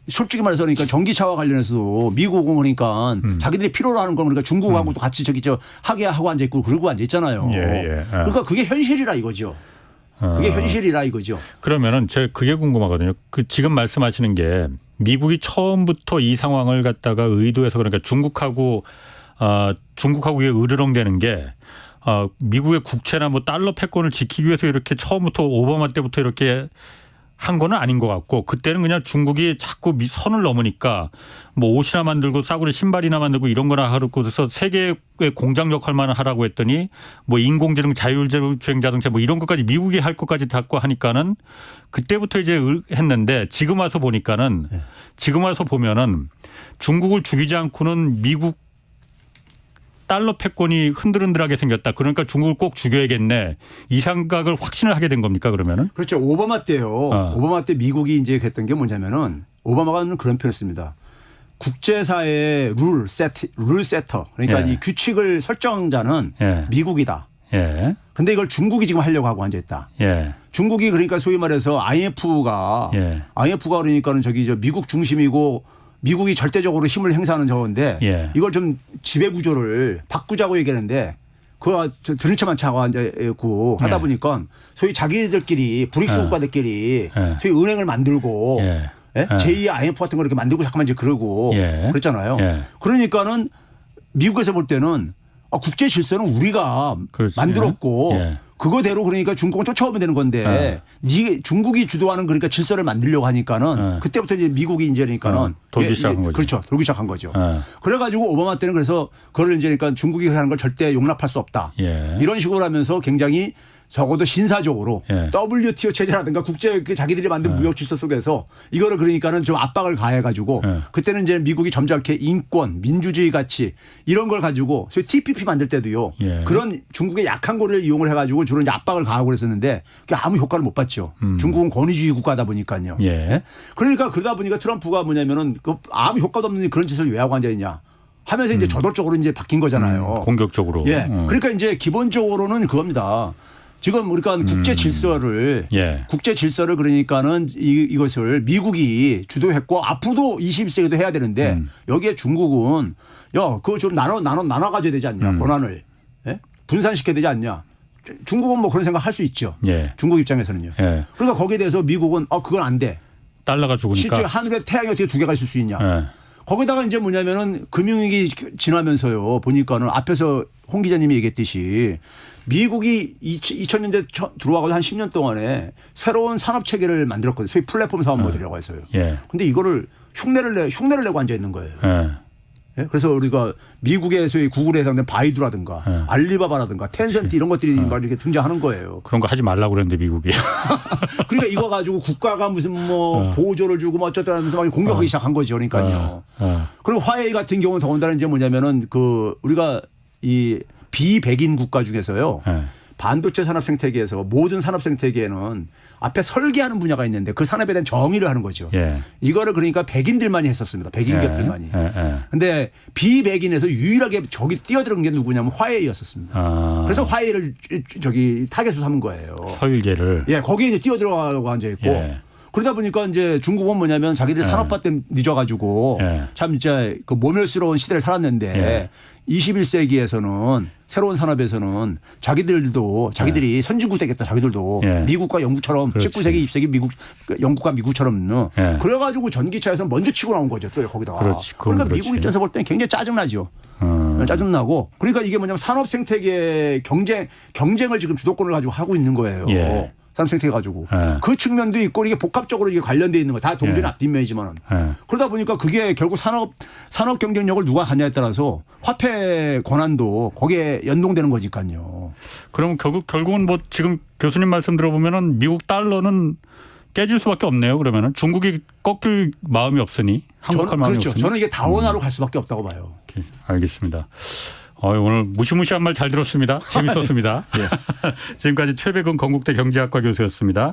S3: 솔직히 말해서 그러니까 전기차와 관련해서도 미국은 그러니까 자기들이 필요로 하는 건 그러니까 중국하고도 같이 하게 하고 앉아 있고 그러고 앉아 있잖아요. 그러니까 그게 현실이라 이거죠. 그게 현실이라 이거죠.
S2: 그러면은 제가 그게 궁금하거든요. 지금 말씀하시는 게 미국이 처음부터 이 상황을 갖다가 의도해서 그러니까 중국하고 이게 으르렁대는 게 미국의 국채나 뭐 달러 패권을 지키기 위해서 이렇게 처음부터 오바마 때부터 이렇게 한 거는 아닌 것 같고 그때는 그냥 중국이 자꾸 선을 넘으니까 뭐 옷이나 만들고 싸구려 신발이나 만들고 이런 거나 하고 그래서 세계의 공장 역할만 하라고 했더니 뭐 인공지능 자율주행 자동차 뭐 이런 것까지 미국이 할 것까지 닫고 하니까는 그때부터 이제 했는데 지금 와서 보면은 중국을 죽이지 않고는 미국 달러 패권이 흔들흔들하게 생겼다. 그러니까 중국을 꼭 죽여야겠네. 이 생각을 확신을 하게 된 겁니까 그러면은?
S3: 그렇죠. 오바마 때요. 오바마 때 미국이 이제 했던 게 뭐냐면은 오바마가 그런 표현했습니다. 국제사회의 룰 세터. 그러니까 이 규칙을 설정자는 미국이다. 근데 이걸 중국이 지금 하려고 하고 앉아 있다. 중국이 그러니까 소위 말해서 IMF가 그러니까는 미국 중심이고 미국이 절대적으로 힘을 행사하는 저건데
S2: 예.
S3: 이걸 좀 지배 구조를 바꾸자고 얘기하는데 그거 들은 척만 차고 앉아있고 하다
S2: 예.
S3: 보니까 소위 자기들끼리 브릭스
S2: 예.
S3: 국가들끼리
S2: 예.
S3: 소위 은행을 만들고
S2: 예.
S3: 예? 제2의 IMF 같은 걸 이렇게 만들고 잠깐만 이제 그러고
S2: 예.
S3: 그랬잖아요.
S2: 예.
S3: 그러니까는 미국에서 볼 때는 국제 질서는 우리가
S2: 그렇지.
S3: 만들었고
S2: 예.
S3: 그거대로 그러니까 중국은 쫓아오면 되는 건데 중국이 주도하는 그러니까 질서를 만들려고 하니까는 그때부터 이제 미국이 이제 그러니까는
S2: 돌기 시작한 거죠.
S3: 그렇죠. 돌기 시작한 거죠.
S2: 예.
S3: 그래가지고 오바마 때는 그래서 그걸 이제 그러니까 중국이 하는 걸 절대 용납할 수 없다.
S2: 예.
S3: 이런 식으로 하면서 굉장히 적어도 신사적으로
S2: 예.
S3: WTO 체제라든가 국제 자기들이 만든 무역 질서 속에서 이거를 그러니까는 좀 압박을 가해가지고 그때는 이제 미국이 점잖게 인권, 민주주의 가치 이런 걸 가지고 소위 TPP 만들 때도요.
S2: 예.
S3: 그런 중국의 약한 거를 이용을 해가지고 주로 이제 압박을 가하고 그랬었는데 그게 아무 효과를 못 봤죠. 중국은 권위주의 국가다 보니까요.
S2: 예.
S3: 그러니까 그러다 보니까 트럼프가 뭐냐면은 그 아무 효과도 없는 그런 짓을 왜 하고 앉아 있냐. 하면서 이제 저돌적으로 이제 바뀐 거잖아요.
S2: 공격적으로.
S3: 예. 그러니까 이제 기본적으로는 그겁니다. 지금 우리가 국제 질서를 국제 질서를 그러니까는 이것을 미국이 주도했고 앞으로도 21세기도 해야 되는데 여기에 중국은 야 그거 좀 나눠 가져야 되지 않냐 권한을 예? 분산시켜야 되지 않냐. 중국은 뭐 그런 생각 할 수 있죠.
S2: 예.
S3: 중국 입장에서는요.
S2: 예.
S3: 그러니까 거기에 대해서 미국은 그건 안 돼.
S2: 달러가 죽으니까.
S3: 실제 하늘에 태양이 어떻게 두 개가 있을 수 있냐.
S2: 예.
S3: 거기다가 이제 뭐냐면은 금융위기 지나면서요 보니까는 앞에서 홍 기자님이 얘기했듯이 미국이 2000년대 들어와서 한 10년 동안에 새로운 산업 체계를 만들었거든요. 소위 플랫폼 사업 모델이라고 해서요. 그런데 이거를 흉내를 내고 앉아 있는 거예요. 예? 그래서 우리가 미국의 소위 구글에 해당된 바이두라든가 알리바바라든가 텐센트 이런 것들이 막 이렇게 등장하는 거예요.
S2: 그런 거 하지 말라고 그랬는데 미국이.
S3: 그러니까 이거 가지고 국가가 무슨 뭐 보조를 주고 뭐 어쩌다 하면서 막 공격하기 시작한 거죠. 그러니까요. 그리고 화웨이 같은 경우는 더군다나 이제 뭐냐면은 그 우리가 이 비백인 국가 중에서요. 반도체 산업 생태계에서 모든 산업 생태계에는 앞에 설계하는 분야가 있는데 그 산업에 대한 정의를 하는 거죠. 이거를 그러니까 백인들만이 했었습니다. 백인 기업들만이. 그런데 비백인에서 유일하게 저기 뛰어드는 게 누구냐면 화웨이였었습니다. 그래서 화웨이를 저기 타겟으로 삼은 거예요.
S2: 설계를.
S3: 예, 거기에 이제 뛰어들어가고 앉아 있고. 그러다 보니까 이제 중국은 뭐냐면 자기들 산업화 때 늦어가지고 참 이제 그 모멸스러운 시대를 살았는데 21세기에서는 새로운 산업에서는 자기들이 선진국 되겠다 자기들도 미국과 영국처럼
S2: 그렇지.
S3: 19세기 20세기 미국 영국과 미국처럼 그래가지고 전기차에서 먼저 치고 나온 거죠 또 거기다가.
S2: 그렇지.
S3: 그러니까
S2: 그렇지.
S3: 미국 입장에서 볼 때는 굉장히 짜증나죠. 짜증나고 그러니까 이게 뭐냐면 산업 생태계 경쟁을 지금 주도권을 가지고 하고 있는 거예요. 산업 생태계 가지고 그 측면도 있고 이게 복합적으로 이게 관련돼 있는 거 다 동전의 앞뒷면이지만은 그러다 보니까 그게 결국 산업 경쟁력을 누가 갖냐에 따라서 화폐 권한도 거기에 연동되는 거니까요.
S2: 그럼 결국은 뭐 지금 교수님 말씀 들어보면은 미국 달러는 깨질 수밖에 없네요. 그러면은 중국이 꺾일 마음이 없으니 한국할 마음이
S3: 그렇죠.
S2: 없으니.
S3: 저는 이게 다원화로 갈 수밖에 없다고 봐요.
S2: 오케이. 알겠습니다. 오늘 무시무시한 말 잘 들었습니다. 재밌었습니다. 지금까지 최백은 건국대 경제학과 교수였습니다.